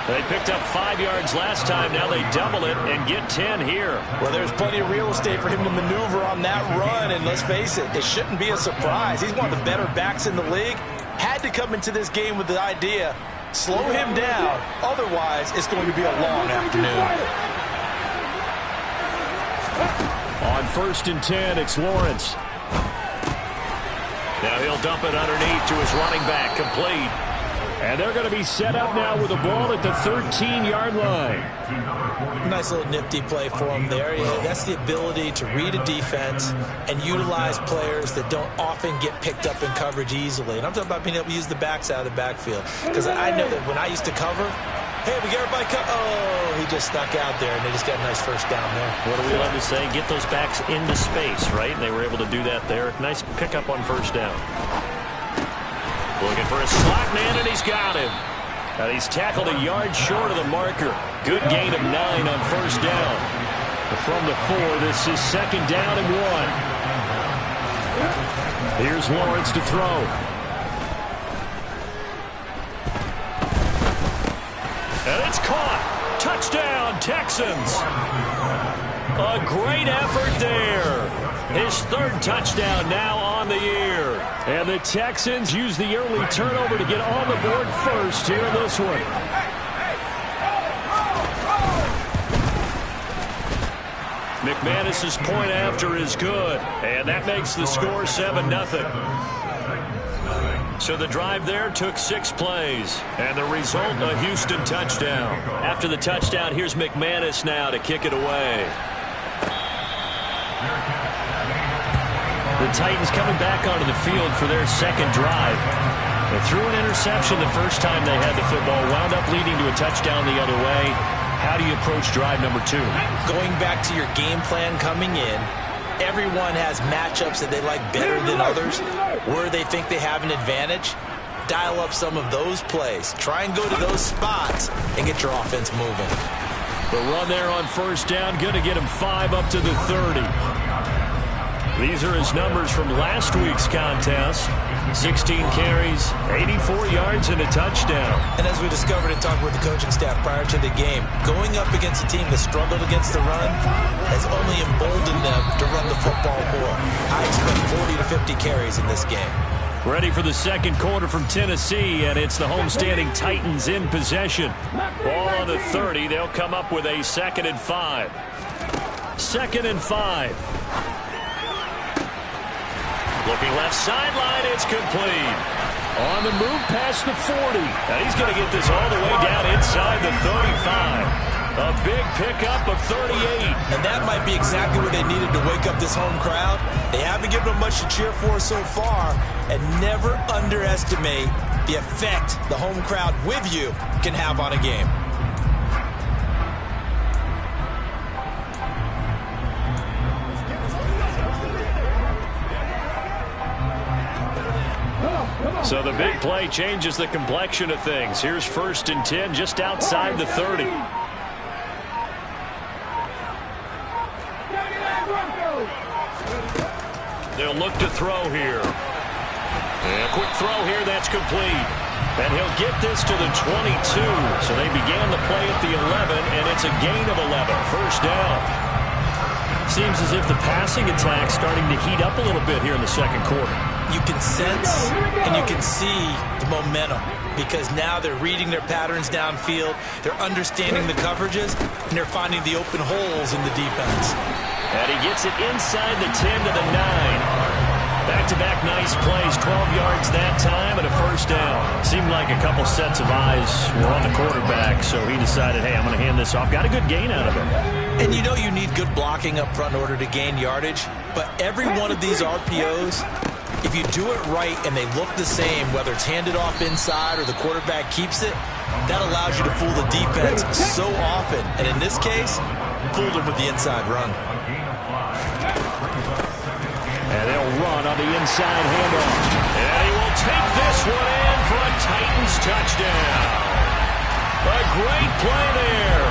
They picked up 5 yards last time. Now they double it and get 10 here. Well, there's plenty of real estate for him to maneuver on that run, and let's face it, it shouldn't be a surprise. He's one of the better backs in the league. Had to come into this game with the idea, slow him down, otherwise it's going to be a long afternoon. On 1st and 10, it's Lawrence. Now he'll dump it underneath to his running back, complete. And they're going to be set up now with a ball at the 13-yard line. Nice little nifty play for him there. Yeah, that's the ability to read a defense and utilize players that don't often get picked up in coverage easily. And I'm talking about being able to use the backs out of the backfield. Because I know that when I used to cover, hey, we got everybody oh, he just stuck out there, and they just got a nice 1st down there. What do we love to say? Get those backs into space, right? And they were able to do that there. Nice pickup on 1st down. Looking for a slot man, and he's got him. And he's tackled a yard short of the marker. Good gain of 9 on 1st down. From the 4, this is 2nd down and 1. Here's Lawrence to throw. And it's caught. Touchdown, Texans. A great effort there. His 3rd touchdown now on the year. And the Texans use the early turnover to get on the board first here in this one. McManus's point after is good. And that makes the score 7-0. So the drive there took 6 plays. And the result, a Houston touchdown. After the touchdown, here's McManus now to kick it away. The Titans coming back onto the field for their 2nd drive. They threw an interception the first time they had the football, wound up leading to a touchdown the other way. How do you approach drive number 2? Going back to your game plan coming in, everyone has matchups that they like better than others, where they think they have an advantage. Dial up some of those plays. Try and go to those spots and get your offense moving. The run there on 1st down, going to get him 5 up to the 30. These are his numbers from last week's contest. 16 carries, 84 yards, and a touchdown. And as we discovered and talked with the coaching staff prior to the game, going up against a team that struggled against the run has only emboldened them to run the football more. I expect 40 to 50 carries in this game. Ready for the second quarter from Tennessee, and it's the homestanding Titans in possession. Ball on the 30. They'll come up with a 2nd and 5. 2nd and 5. Looking left sideline, it's complete. On the move past the 40. And he's going to get this all the way down inside the 35. A big pickup of 38. And that might be exactly what they needed to wake up this home crowd. They haven't given them much to cheer for so far. And never underestimate the effect the home crowd with you can have on a game. So the big play changes the complexion of things. Here's 1st and 10 just outside the 30. They'll look to throw here. And a quick throw here, that's complete. And he'll get this to the 22. So they began the play at the 11, and it's a gain of 11. 1st down. Seems as if the passing attack's starting to heat up a little bit here in the second quarter. You can sense and you can see the momentum because now they're reading their patterns downfield, they're understanding the coverages, and they're finding the open holes in the defense. And he gets it inside the 10 to the 9. Back-to-back nice plays, 12 yards that time and a 1st down. Seemed like a couple sets of eyes were on the quarterback, so he decided, hey, I'm going to hand this off. Got a good gain out of it. And you know you need good blocking up front in order to gain yardage, but every one of these RPOs, if you do it right and they look the same, whether it's handed off inside or the quarterback keeps it, that allows you to fool the defense so often. And in this case, fooled him with the inside run. And they'll run on the inside handoff. And he will take this one in for a Titans touchdown. A great play there.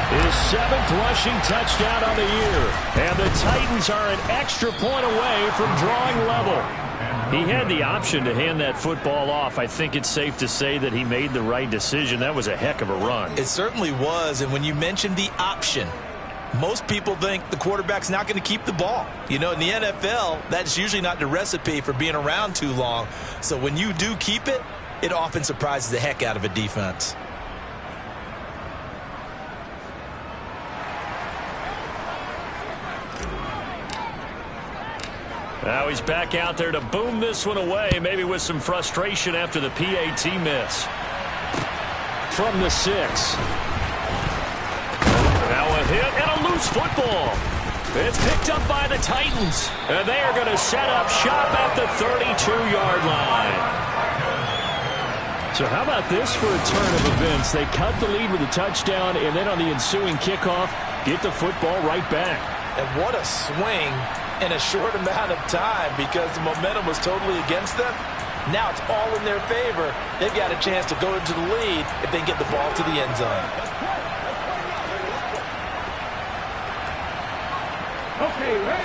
His 7th rushing touchdown on the year. And the Titans are an extra point away from drawing level. He had the option to hand that football off. I think it's safe to say that he made the right decision. That was a heck of a run. It certainly was. And when you mentioned the option, most people think the quarterback's not going to keep the ball. You know, in the NFL, that's usually not the recipe for being around too long. So when you do keep it, it often surprises the heck out of a defense. Now he's back out there to boom this one away, maybe with some frustration after the PAT miss. From the 6. Now a hit and a loose football. It's picked up by the Titans. And they are going to set up shop at the 32-yard line. So how about this for a turn of events? They cut the lead with a touchdown, and then on the ensuing kickoff, get the football right back. And what a swing in a short amount of time because the momentum was totally against them. Now it's all in their favor. They've got a chance to go into the lead if they get the ball to the end zone.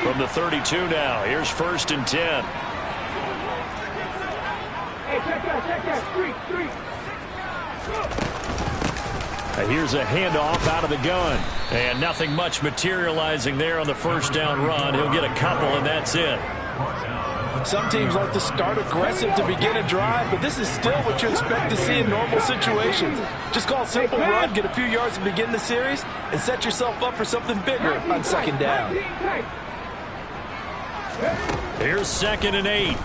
From the 32 now, here's 1st and 10. Here's a handoff out of the gun. And nothing much materializing there on the 1st down run. He'll get a couple, and that's it. Some teams like to start aggressive to begin a drive, but this is still what you expect to see in normal situations. Just call a simple run, get a few yards to begin the series, and set yourself up for something bigger on 2nd down. Here's 2nd and 8.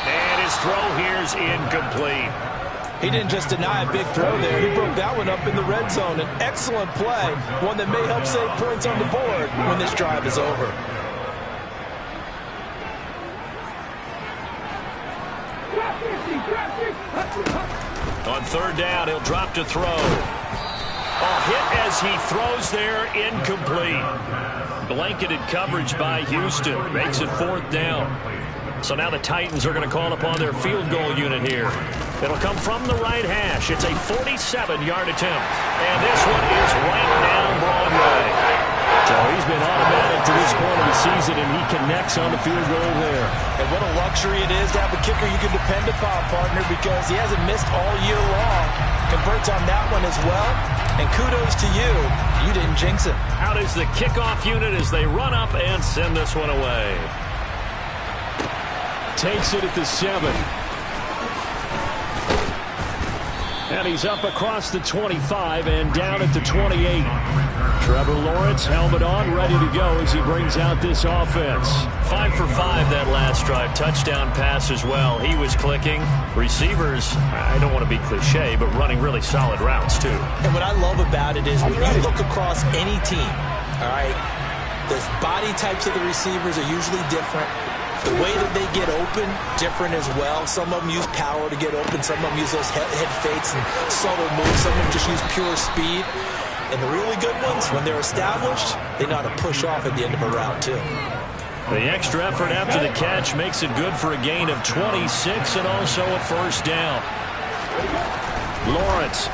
And his throw here's incomplete. He didn't just deny a big throw there. He broke that one up in the red zone. An excellent play, one that may help save points on the board when this drive is over. On 3rd down, he'll drop to throw. A hit as he throws there, incomplete. Blanketed coverage by Houston. Makes it 4th down. So now the Titans are going to call upon their field goal unit here. It'll come from the right hash. It's a 47-yard attempt. And this one is right down Broadway. So he's been automatic to this point of the season, and he connects on the field goal there. And what a luxury it is to have a kicker you can depend upon, partner, because he hasn't missed all year long. Converts on that one as well, And kudos to you. You didn't jinx it. Out is the kickoff unit as they run up and send this one away. Takes it at the 7. And he's up across the 25 and down at the 28. Trevor Lawrence, helmet on, ready to go as he brings out this offense. 5 for 5 that last drive. Touchdown pass as well. He was clicking. Receivers, I don't want to be cliche, but running really solid routes too. And what I love about it is when you look across any team, all right, the body types of the receivers are usually different. The way that they get open, different as well. Some of them use power to get open. Some of them use those head fakes and subtle moves. Some of them just use pure speed. And the really good ones, when they're established, they know how to push off at the end of a route, too. The extra effort after the catch makes it good for a gain of 26 and also a first down. Lawrence.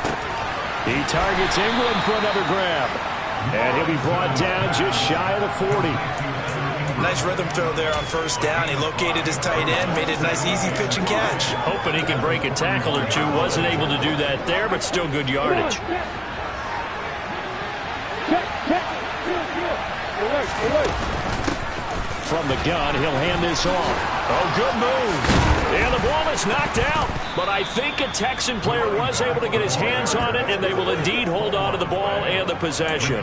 He targets Ingram for another grab. And he'll be brought down just shy of the 40. Nice rhythm throw there on first down. He located his tight end, made it a nice easy pitch and catch. Hoping he can break a tackle or two. Wasn't able to do that there, but still good yardage. From the gun, he'll hand this off. Oh, good move. And the ball is knocked out. But I think a Texan player was able to get his hands on it, and they will indeed hold on to the ball and the possession.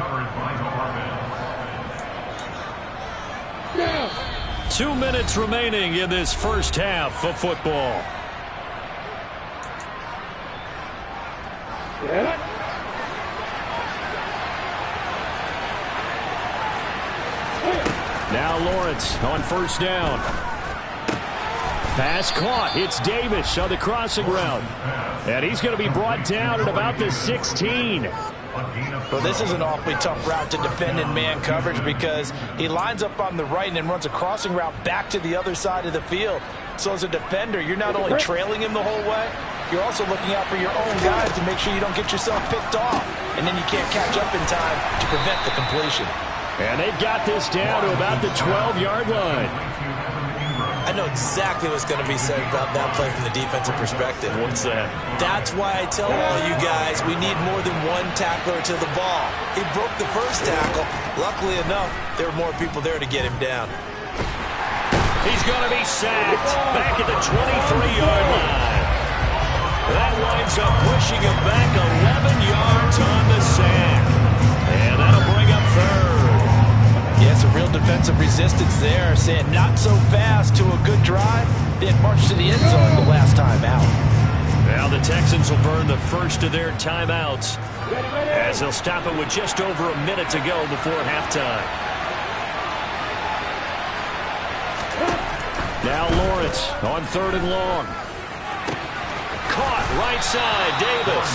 2 minutes remaining in this first half of football. Now Lawrence on first down. Pass caught. It's Davis on the crossing route. And he's going to be brought down at about the 16. Well, this is an awfully tough route to defend in man coverage because he lines up on the right and then runs a crossing route back to the other side of the field. So as a defender, you're not only trailing him the whole way, you're also looking out for your own guys to make sure you don't get yourself picked off. And then you can't catch up in time to prevent the completion. And they've got this down to about the 12-yard line. I know exactly what's going to be said about that play from the defensive perspective. What's that? That's why I tell all you guys we need more than one tackler to the ball. He broke the first tackle. Luckily enough, there were more people there to get him down. He's going to be sacked back at the 23-yard line. That winds up pushing him back 11 yards on the sack. And that'll bring up third. Yes, a real defensive resistance there, saying not so fast to a good drive. They had marched to the end zone the last time out. Now the Texans will burn the first of their timeouts as they'll stop it with just over a minute to go before halftime. Now Lawrence on third and long. Caught right side, Davis.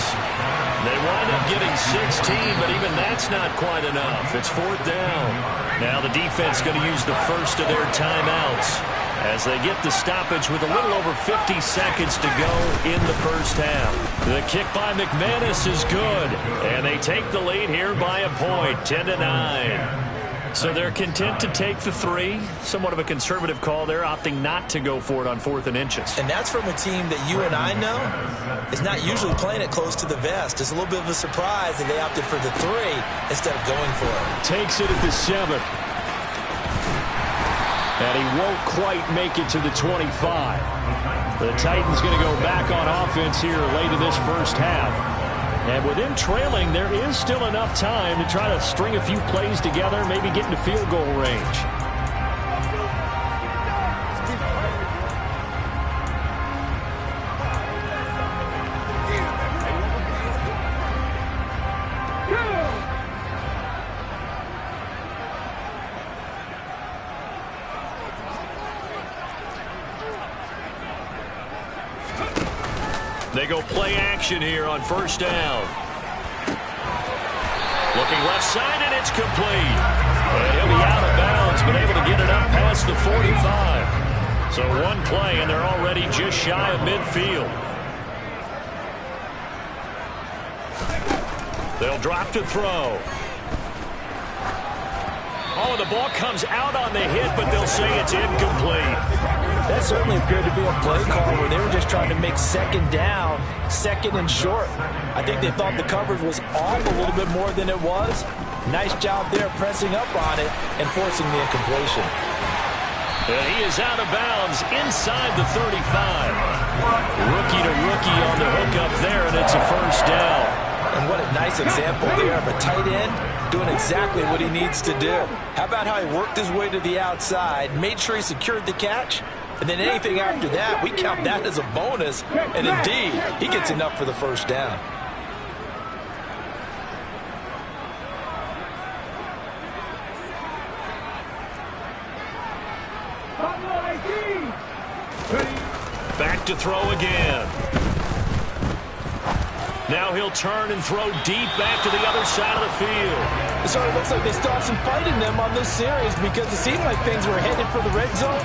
They wind up getting 16, but even that's not quite enough. It's fourth down. Now the defense going to use the first of their timeouts as they get the stoppage with a little over 50 seconds to go in the first half. The kick by McManus is good, and they take the lead here by a point, 10-9. So they're content to take the 3. Somewhat of a conservative call there, opting not to go for it on 4th and inches. And that's from a team that you and I know is not usually playing it close to the vest. It's a little bit of a surprise that they opted for the 3 instead of going for it. Takes it at the 7. And he won't quite make it to the 25. The Titans going to go back on offense here late in this first half. And with them trailing, there is still enough time to try to string a few plays together, maybe get into field goal range. They go play action here on first down. Looking left side, and it's complete. And he'll be out of bounds, but able to get it up past the 45. So one play, and they're already just shy of midfield. They'll drop to throw. Oh, the ball comes out on the hit, but they'll say it's incomplete. That certainly appeared to be a play call where they were just trying to make second down, second and short. I think they thought the coverage was off a little bit more than it was. Nice job there pressing up on it and forcing the incompletion. And he is out of bounds inside the 35. Rookie to rookie on the hook up there, and it's a first down. And what a nice example there of a tight end doing exactly what he needs to do. How about how he worked his way to the outside, made sure he secured the catch, and then anything after that, we count that as a bonus. And indeed, he gets enough for the first down. Back to throw again. Now he'll turn and throw deep back to the other side of the field. So it looks like they still have some fight in them on this series because it seemed like things were headed for the red zone.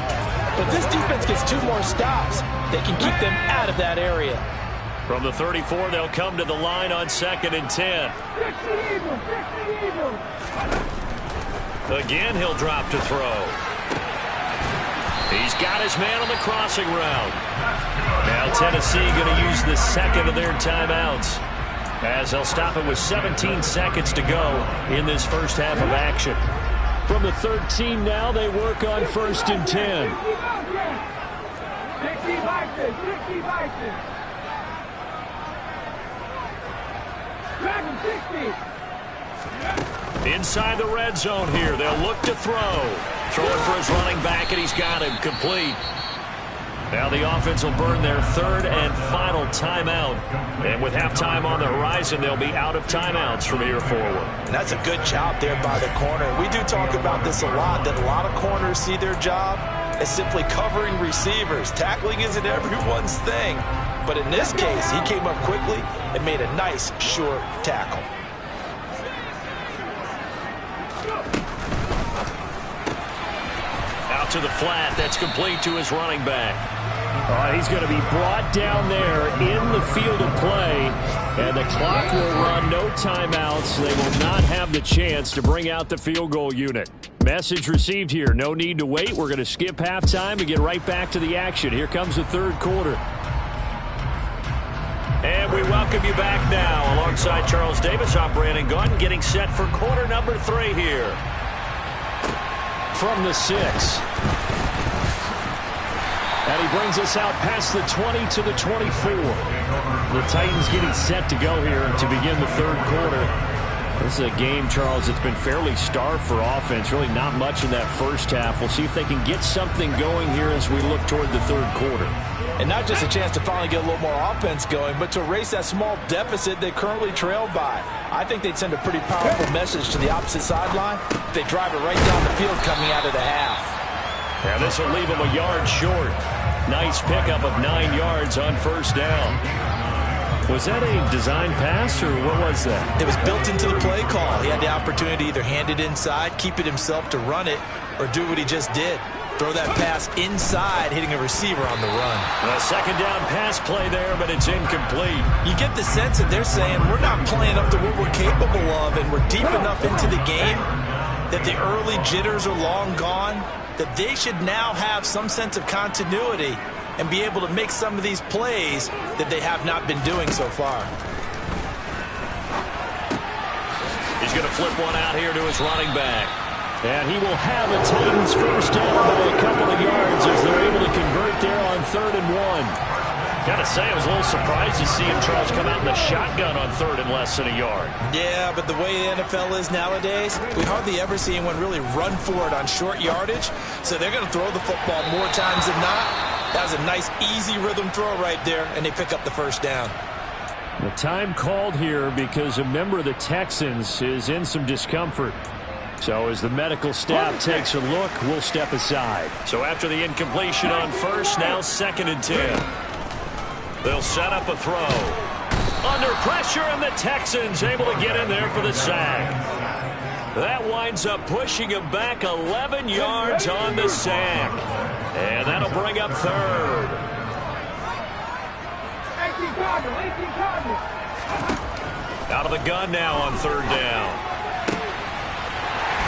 But this defense gets 2 more stops. They can keep them out of that area. From the 34, they'll come to the line on 2nd and 10. Again, he'll drop to throw. He's got his man on the crossing route. Now Tennessee going to use the second of their timeouts, as they'll stop it with 17 seconds to go in this first half of action. From the 13 now, they work on 1st and 10. Inside the red zone here, they'll look to throw. Throwing for his running back, and he's got him complete. Now the offense will burn their 3rd and final timeout. And with halftime on the horizon, they'll be out of timeouts from here forward. And that's a good job there by the corner. We do talk about this a lot, that a lot of corners see their job as simply covering receivers. Tackling isn't everyone's thing. But in this case, he came up quickly and made a nice, short tackle. Out to the flat. That's complete to his running back. He's going to be brought down there in the field of play, and the clock will run. No timeouts. They will not have the chance to bring out the field goal unit. Message received here. No need to wait. We're going to skip halftime and get right back to the action. Here comes the 3rd quarter. And we welcome you back now. Alongside Charles Davis, I'm Brandon Gaudin, getting set for quarter number 3 here. From the 6. And he brings us out past the 20 to the 24. The Titans getting set to go here to begin the 3rd quarter. This is a game, Charles, that's been fairly starved for offense. Really not much in that first half. We'll see if they can get something going here as we look toward the 3rd quarter. And not just a chance to finally get a little more offense going, but to erase that small deficit they currently trailed by. I think they'd send a pretty powerful message to the opposite sideline if they drive it right down the field coming out of the half. And this will leave them a yard short. Nice pickup of 9 yards on 1st down. Was that a design pass, or what was that? It was built into the play call. He had the opportunity to either hand it inside, keep it himself to run it, or do what he just did. Throw that pass inside, hitting a receiver on the run. A 2nd down pass play there, but it's incomplete. You get the sense that they're saying we're not playing up to what we're capable of, and we're deep enough into the game that the early jitters are long gone, that they should now have some sense of continuity and be able to make some of these plays that they have not been doing so far. He's going to flip one out here to his running back. And he will have the Titans first down by a couple of yards as they're able to convert there on 3rd and 1. Got to say, I was a little surprised to see him, Charles, come out in the shotgun on 3rd and less than a yard. Yeah, but the way the NFL is nowadays, we hardly ever see anyone really run for it on short yardage. So they're going to throw the football more times than not. That was a nice, easy rhythm throw right there, and they pick up the first down. The time called here because a member of the Texans is in some discomfort. So as the medical staff takes a look, we'll step aside. So after the incompletion on 1st, now 2nd and 10. They'll set up a throw. Under pressure, and the Texans able to get in there for the sack. That winds up pushing him back 11 yards on the sack. And that'll bring up 3rd. Out of the gun now on 3rd down.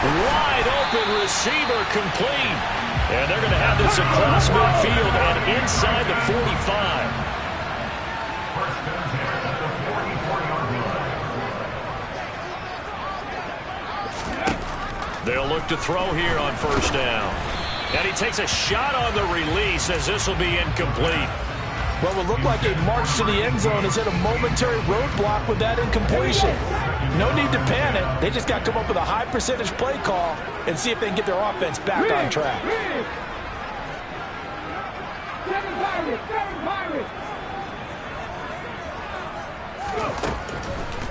Wide open receiver complete. And they're going to have this across midfield and inside the 45. They'll look to throw here on first down. And he takes a shot on the release as this will be incomplete. What will look like a march to the end zone has hit a momentary roadblock with that incompletion. No need to panic. They just got to come up with a high percentage play call and see if they can get their offense back on track.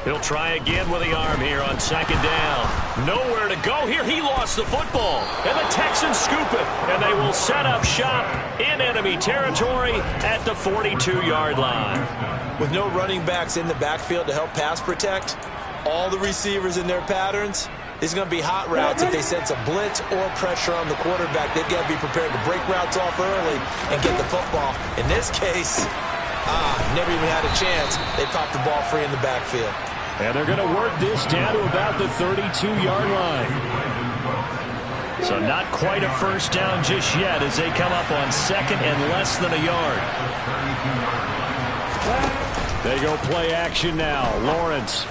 He'll try again with the arm here on second down. Nowhere to go here. He lost the football. And the Texans scoop it. And they will set up shop in enemy territory at the 42-yard line. With no running backs in the backfield to help pass protect, all the receivers in their patterns, it's going to be hot routes if they sense a blitz or pressure on the quarterback. They've got to be prepared to break routes off early and get the football. In this case, never even had a chance. They popped the ball free in the backfield. And they're going to work this down to about the 32-yard line. So not quite a first down just yet as they come up on second and less than a yard. They go play action now. Lawrence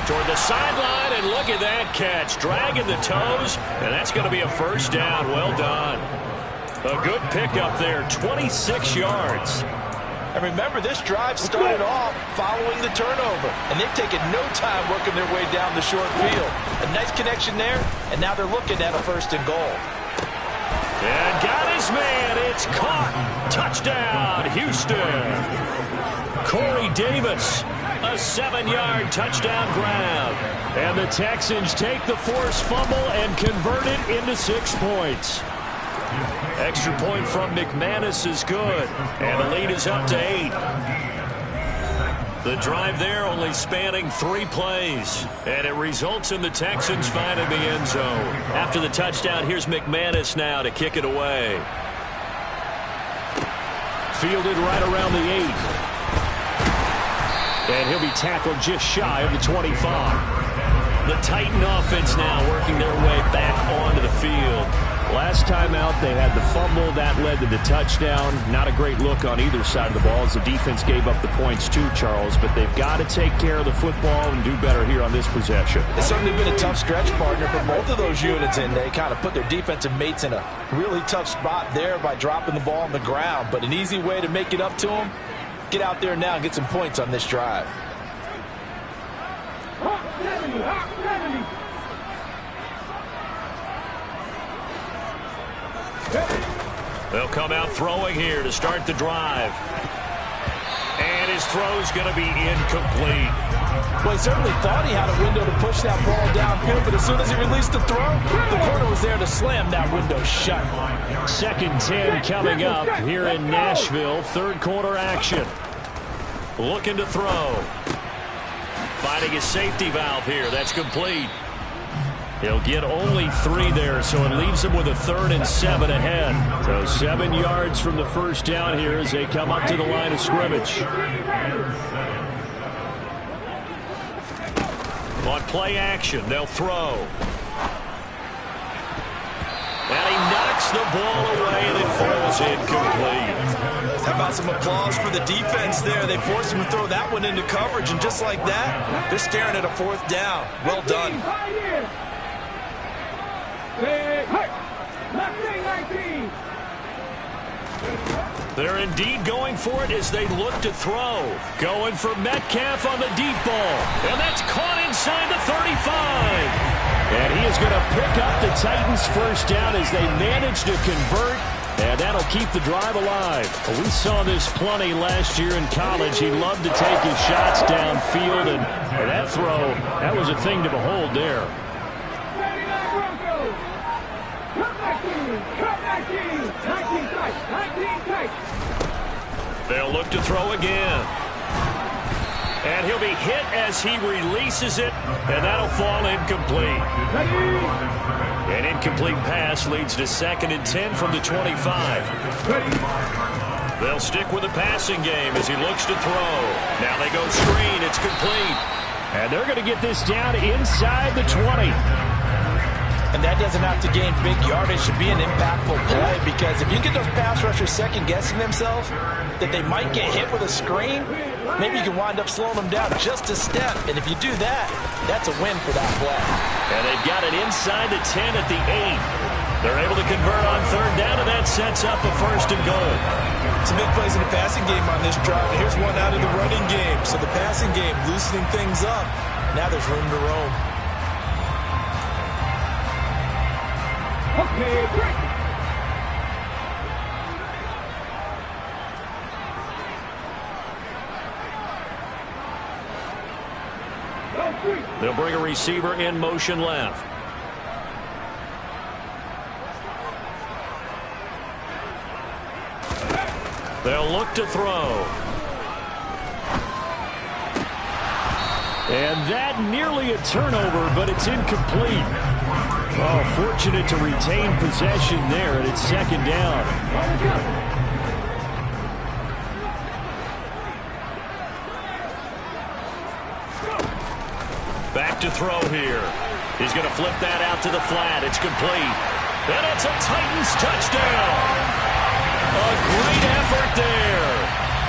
toward the sideline, and look at that catch. Dragging the toes, and that's going to be a first down. Well done. A good pickup there, 26 yards. And remember, this drive started off following the turnover, and they've taken no time working their way down the short field. A nice connection there, and now they're looking at a first and goal. And got his man. It's caught. Touchdown, Houston. Corey Davis, a 7-yard touchdown grab. And the Texans take the forced fumble and convert it into 6 points. Extra point from McManus is good, and the lead is up to 8. The drive there only spanning 3 plays, and it results in the Texans finding the end zone. After the touchdown, here's McManus now to kick it away. Fielded right around the 8. And he'll be tackled just shy of the 25. The Titan offense now working their way back onto the field. Last time out, they had the fumble. That led to the touchdown. Not a great look on either side of the ball as the defense gave up the points too, Charles. But they've got to take care of the football and do better here on this possession. It's certainly been a tough stretch, partner, for both of those units, and they kind of put their defensive mates in a really tough spot there by dropping the ball on the ground. But an easy way to make it up to them, get out there now and get some points on this drive. They'll come out throwing here to start the drive. And his throw's going to be incomplete. Well, he certainly thought he had a window to push that ball downfield, but as soon as he released the throw, the corner was there to slam that window shut. 2nd and 10 coming up here in Nashville. 3rd quarter action. Looking to throw. Finding his safety valve here. That's complete. He'll get only 3 there, so it leaves him with a 3rd and 7 ahead. So 7 yards from the first down here as they come up to the line of scrimmage. On play action, they'll throw. And he knocks the ball away and it falls incomplete. How about some applause for the defense there? They forced him to throw that one into coverage, and just like that, they're staring at a 4th down. Well done. They're indeed going for it as they look to throw. Going for Metcalf on the deep ball. And that's caught inside the 35. And he is going to pick up the Titans' first down as they manage to convert. And that'll keep the drive alive. We saw this plenty last year in college. He loved to take his shots downfield. And that throw, that was a thing to behold there. They'll look to throw again. And he'll be hit as he releases it, and that'll fall incomplete. An incomplete pass leads to 2nd and 10 from the 25. They'll stick with the passing game as he looks to throw. Now they go screen. It's complete. And they're going to get this down inside the 20. And that doesn't have to gain big yardage to be an impactful play, because if you get those pass rushers second-guessing themselves that they might get hit with a screen, maybe you can wind up slowing them down just a step. And if you do that, that's a win for that play. And they've got it inside the 10 at the 8. They're able to convert on third down, and that sets up a 1st and goal. Some big plays in the passing game on this drive. Here's one out of the running game. So the passing game loosening things up. Now there's room to roam. Okay, break. They'll bring a receiver in motion left. They'll look to throw. And that nearly a turnover, but it's incomplete. Oh, fortunate to retain possession there, and it's 2nd down. Back to throw here. He's going to flip that out to the flat. It's complete. And it's a Titans touchdown. A great effort there.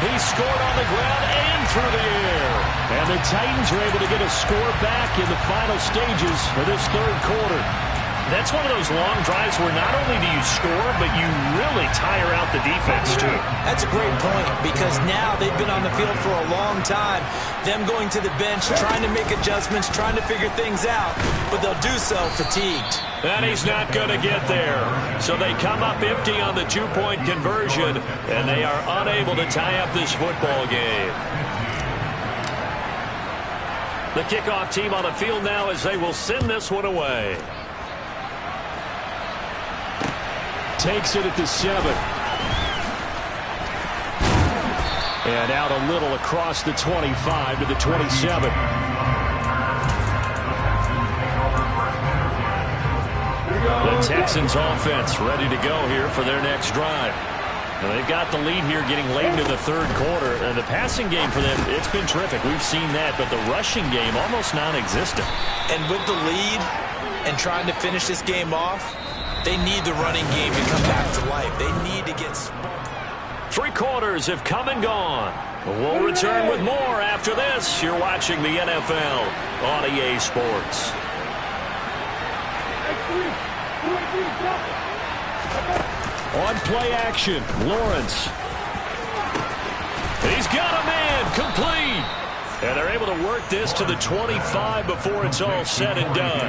He scored on the ground and through the air. And the Titans are able to get a score back in the final stages of this 3rd quarter. That's one of those long drives where not only do you score, but you really tire out the defense, too. That's a great point, because now they've been on the field for a long time. Them going to the bench, trying to make adjustments, trying to figure things out, but they'll do so fatigued. And he's not going to get there. So they come up empty on the 2-point conversion, and they are unable to tie up this football game. The kickoff team on the field now as they will send this one away. Takes it at the 7. And out a little across the 25 to the 27. The Texans offense ready to go here for their next drive. Now they've got the lead here getting late into the 3rd quarter. And the passing game for them, it's been terrific. We've seen that, but the rushing game almost non-existent. And with the lead and trying to finish this game off, they need the running game to come back to life. They need to get smart. 3 quarters have come and gone. We'll return with more after this. You're watching the NFL on EA Sports. On play action, Lawrence. He's got a man, complete. And they're able to work this to the 25 before it's all said and done.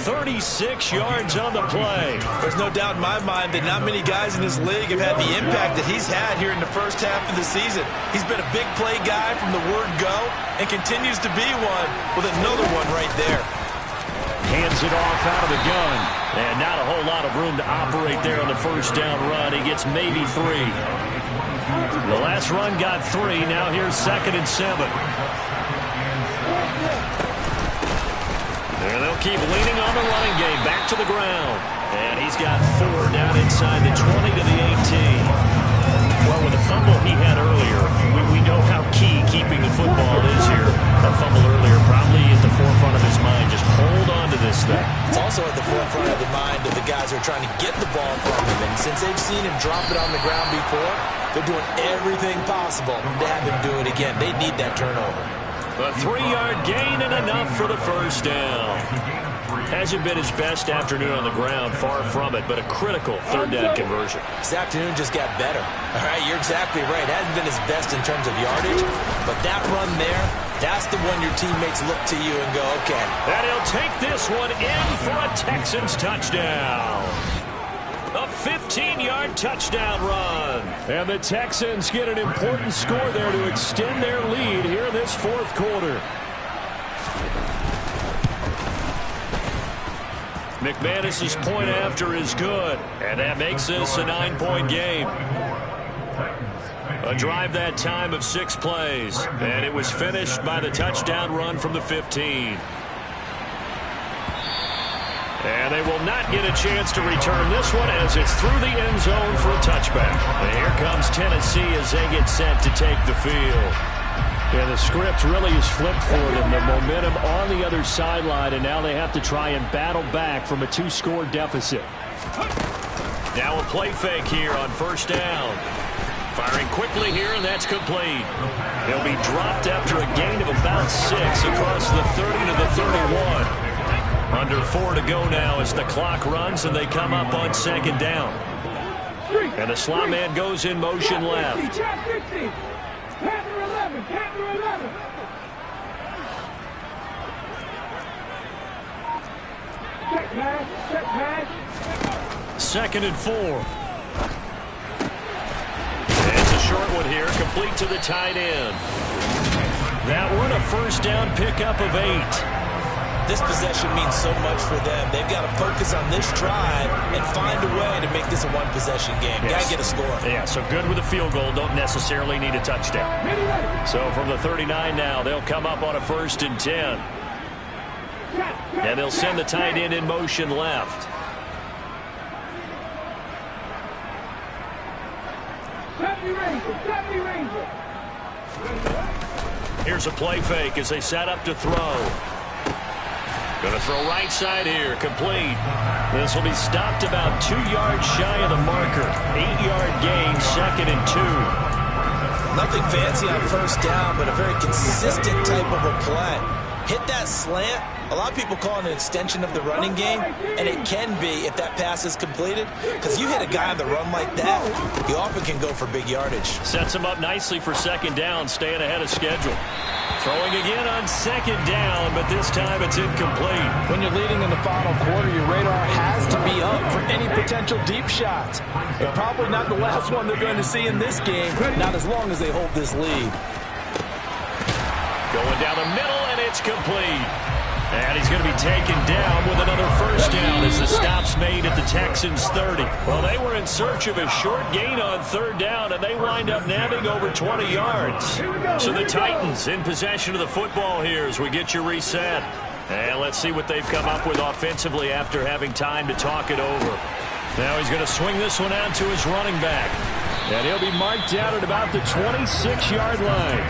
36 yards on the play. There's no doubt in my mind that not many guys in this league have had the impact that he's had here in the first half of the season. He's been a big play guy from the word go and continues to be one with another one right there. Hands it off out of the gun. And not a whole lot of room to operate there on the 1st down run. He gets maybe 3. The last run got 3. Now here's 2nd and 7. And they'll keep leaning on the running game. Back to the ground. And he's got 4 down inside the 20 to the 18. Well, with the fumble he had earlier, we know how key keeping the football is here. That fumble earlier probably at the forefront of his mind. Just hold on to this thing. It's also at the forefront of the mind of the guys who are trying to get the ball from him. And since they've seen him drop it on the ground before, they're doing everything possible to have him do it again. They need that turnover. A 3-yard gain and enough for the 1st down. Hasn't been his best afternoon on the ground, far from it, but a critical 3rd down conversion. This afternoon just got better. All right, you're exactly right. Hasn't been his best in terms of yardage, but that run there, that's the one your teammates look to you and go, okay. And he'll take this one in for a Texans touchdown. A 15-yard touchdown run. And the Texans get an important score there to extend their lead here in this 4th quarter. McManus's point after is good, and that makes this a 9-point game. A drive that time of 6 plays, and it was finished by the touchdown run from the 15. And they will not get a chance to return this one as it's through the end zone for a touchback. And here comes Tennessee as they get set to take the field. Yeah, the script really is flipped for them. The momentum on the other sideline, and now they have to try and battle back from a 2-score deficit. Now a play fake here on first down. Firing quickly here, and that's complete. He'll be dropped after a gain of about 6 across the 30 to the 31. Under 4 to go now as the clock runs, and they come up on second down. And the slot man goes in motion left. Second and 4. It's a short one here, complete to the tight end. That one a first down pickup of 8. This possession means so much for them. They've got to focus on this drive and find a way to make this a one-possession game. Yes. Got to get a score. Yeah, so good with a field goal. Don't necessarily need a touchdown. So from the 39 now, they'll come up on a 1st and 10. And they'll send the tight end in motion left. Here's a play fake as they set up to throw. Going to throw right side here, complete. This will be stopped about 2 yards shy of the marker. 8-yard gain, 2nd and 2. Nothing fancy on first down, but a very consistent type of a play. Hit that slant. A lot of people call it an extension of the running game, and it can be if that pass is completed, because you hit a guy on the run like that, he often can go for big yardage. Sets him up nicely for second down, staying ahead of schedule. Throwing again on second down, but this time it's incomplete. When you're leading in the final quarter, your radar has to be up for any potential deep shots. And probably not the last one they're going to see in this game, not as long as they hold this lead. Going down the middle, and it's complete. And he's going to be taken down with another first down as the stop's made at the Texans' 30. Well, they were in search of a short gain on third down, and they wind up nabbing over 20 yards. So the Titans in possession of the football here as we get you reset. And let's see what they've come up with offensively after having time to talk it over. Now he's going to swing this one out to his running back. And he'll be marked out at about the 26-yard line.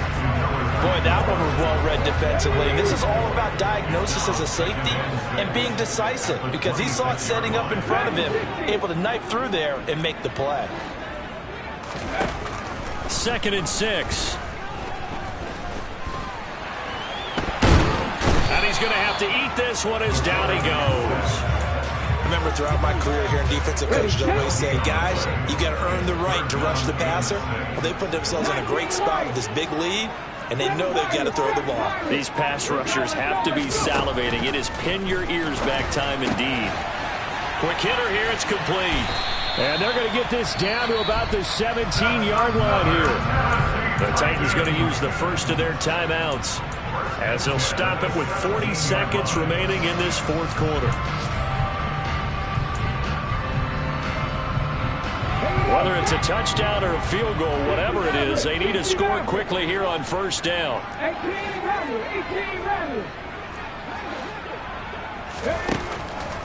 Boy, that one was well-read defensively. This is all about diagnosis as a safety and being decisive because he saw it setting up in front of him, able to knife through there and make the play. 2nd and 6. And he's going to have to eat this one as down he goes. I remember throughout my career here in defensive coach, I always say, guys, you got to earn the right to rush the passer. Well, they put themselves in a great spot with this big lead, and they know they've got to throw the ball. These pass rushers have to be salivating. It is pin your ears back time indeed. Quick hitter here, it's complete. And they're going to get this down to about the 17-yard line here. The Titans going to use the first of their timeouts as they'll stop it with 40 seconds remaining in this fourth quarter. Whether it's a touchdown or a field goal, whatever it is, they need to score quickly here on first down.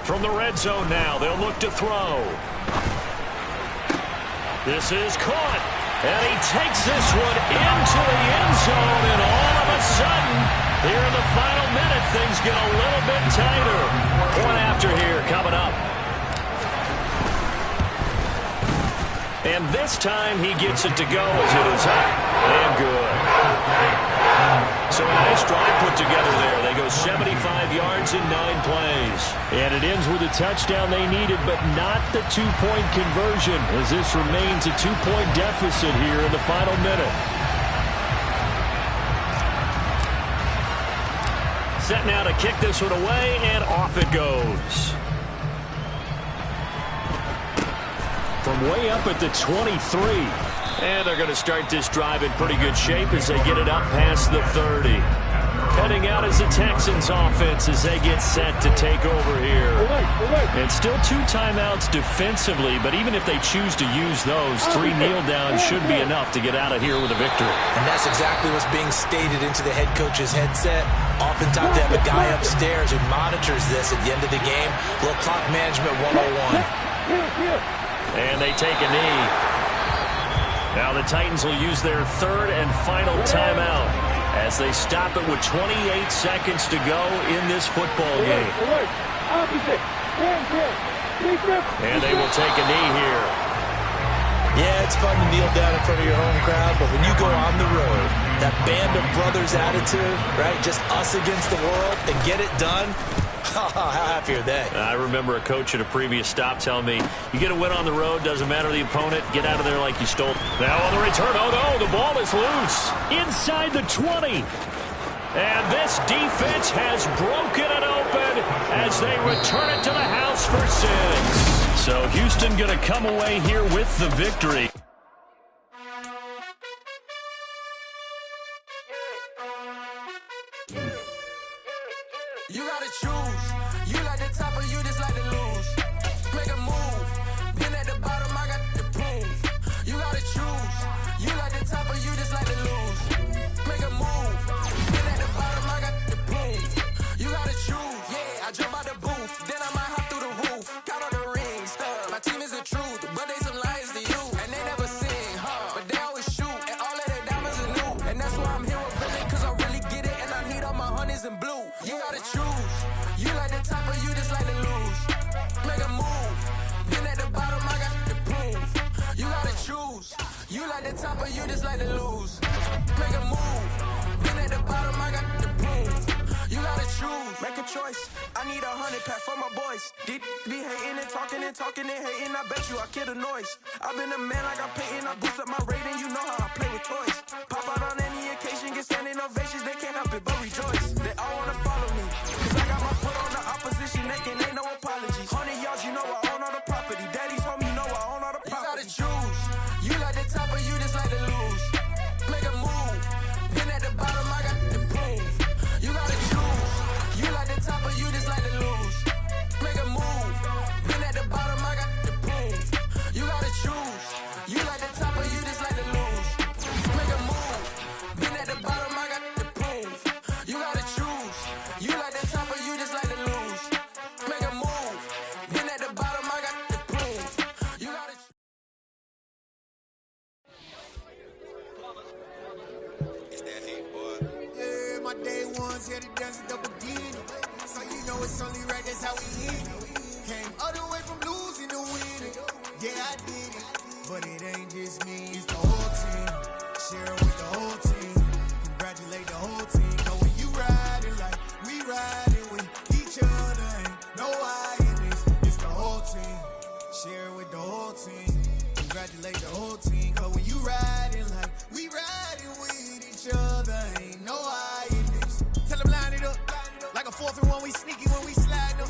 From the red zone now, they'll look to throw. This is caught, and he takes this one into the end zone, and all of a sudden, here in the final minute, things get a little bit tighter. Point after here coming up. And this time he gets it to go as it is up and good. So a nice drive put together there. They go 75 yards in 9 plays. And it ends with a touchdown they needed, but not the 2-point conversion, as this remains a 2-point deficit here in the final minute. Set now to kick this one away, and off it goes. From way up at the 23. And they're going to start this drive in pretty good shape as they get it up past the 30. Heading out as the Texans offense as they get set to take over here. And still 2 timeouts defensively, but even if they choose to use those, 3 kneel downs should be enough to get out of here with a victory. And that's exactly what's being stated into the head coach's headset. Oftentimes they have a guy upstairs who monitors this at the end of the game. A little clock management 101. And they take a knee. Now the Titans will use their 3rd and final timeout. as they stop it with 28 seconds to go in this football game. And they will take a knee here. Yeah, it's fun to kneel down in front of your home crowd, but when you go on the road, that band of brothers attitude, right, just us against the world, and get it done, how happy are they? I remember a coach at a previous stop telling me, you get a win on the road, doesn't matter the opponent, get out of there like you stole. Now on the return, oh no, the ball is loose. Inside the 20. And this defense has broken it open as they return it to the house for 6. So Houston going to come away here with the victory. You gotta choose. You like the top or you just like to lose. Make a move. Been at the bottom, I got the proof. You gotta choose. You like the top or you just like to lose. Make a move. Been at the bottom, I got the proof. You gotta choose. Yeah, I jump out the booth. Then I might hop through the roof. Got all the rings. My team is the truth, but they some liars to you. And they never sing, but they always shoot. And all of their diamonds are new. And that's why I'm here with Billy, cause I really get it. And I need all my honeys in blue. You gotta choose. You like the top or you just like to lose. Make a move. Then at the bottom, I got the proof. You gotta choose. You like the top or you just like to lose. Make a move. Then at the bottom, I got the proof. You gotta choose. Make a choice. I need 100 pack for my boys. Be hating and talking and hating. I bet you I kill the noise. I've been a man like I'm Peyton. I boost up my rating. You know how I play with toys. Pop out on any occasion, get standing ovations. They can't help it but rejoice. They all wanna follow me. Cause I got my foot on the opposition. They ain't no apologies. 100 yards, you know I own all the property. Daddy's home, you know I own all the property. You gotta choose. You like the top or you just like to lose. Make a move. Then at the bottom, I got the proof. You gotta choose. You like the top or you just like to lose. Make a move. Then at the bottom, I got the proof. You gotta choose. You like the top or you just like to lose. Make a move. Then at the bottom, I got the proof. You gotta choose. You like the top or you just like to lose. Make a move. Then at the bottom, I got the proof. You gotta choose. It's that hate, boy. Yeah, my day ones here to dance at the beginning. So you know it's only right, that's how we end it. Came all the way from losing to winning. Yeah, I did it. But it ain't just me, it's the whole team. Share it with the whole team. Congratulate the whole team. Know when you riding like we riding with each other. Ain't no I in this, it's the whole team. Share it with the whole team. Congratulate the whole team. Cause when you riding like we riding with each other. Ain't no I in this. Tell them line it up. Like a 4th and 1, we sneaky when we slide them.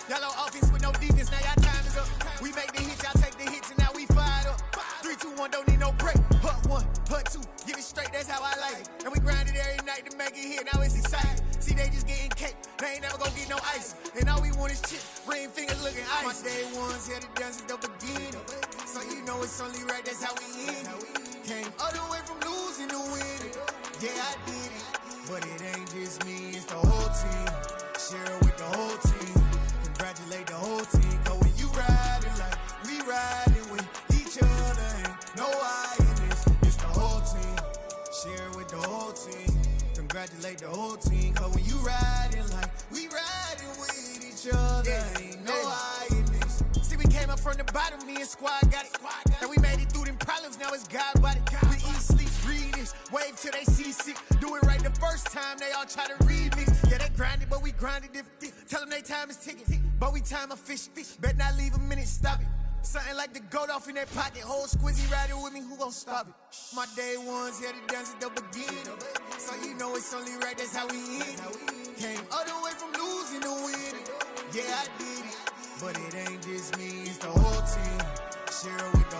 Y'all on offense with no defense, now y'all time is up. We make the hits, y'all take the hits, and now we fired up. 3, 2, 1, don't need no break. Hut 1, hut 2, get it straight, that's how I like it. And we grind it every night to make it hit, now it's exciting. See, they just getting cake, they ain't never gonna get no ice. And all we want is chips, ring finger looking ice. My day ones here to dance at the beginning. So you know it's only right, that's how we end it. Came all the way from losing to winning. Yeah, I did it. But it ain't just me, it's the whole team. Share it with the whole team. Congratulate the whole team. Cause when you riding like we riding with each other. Ain't no I in this, it's the whole team. Share it with the whole team. Congratulate the whole team. Cause when you riding like we riding with each other. Ain't no I in this. See, we came up from the bottom, me and squad got it. And we made it through them problems, now it's God body. We eat, sleep, read this, wave till they see sick. Do it right the first time, they all try to remix. Yeah, they grinded, but we grinded different. Tell them they time is ticking, but we time a fish. Bet not leave a minute, stop it. Something like the goat off in their pocket. Whole squizzy riding with me, who gon' stop it? My day ones here to dance at the beginning. So you know it's only right, that's how we end it. Came all the way from losing to winning. Yeah, I did it. But it ain't just me, it's the whole team. Share it with the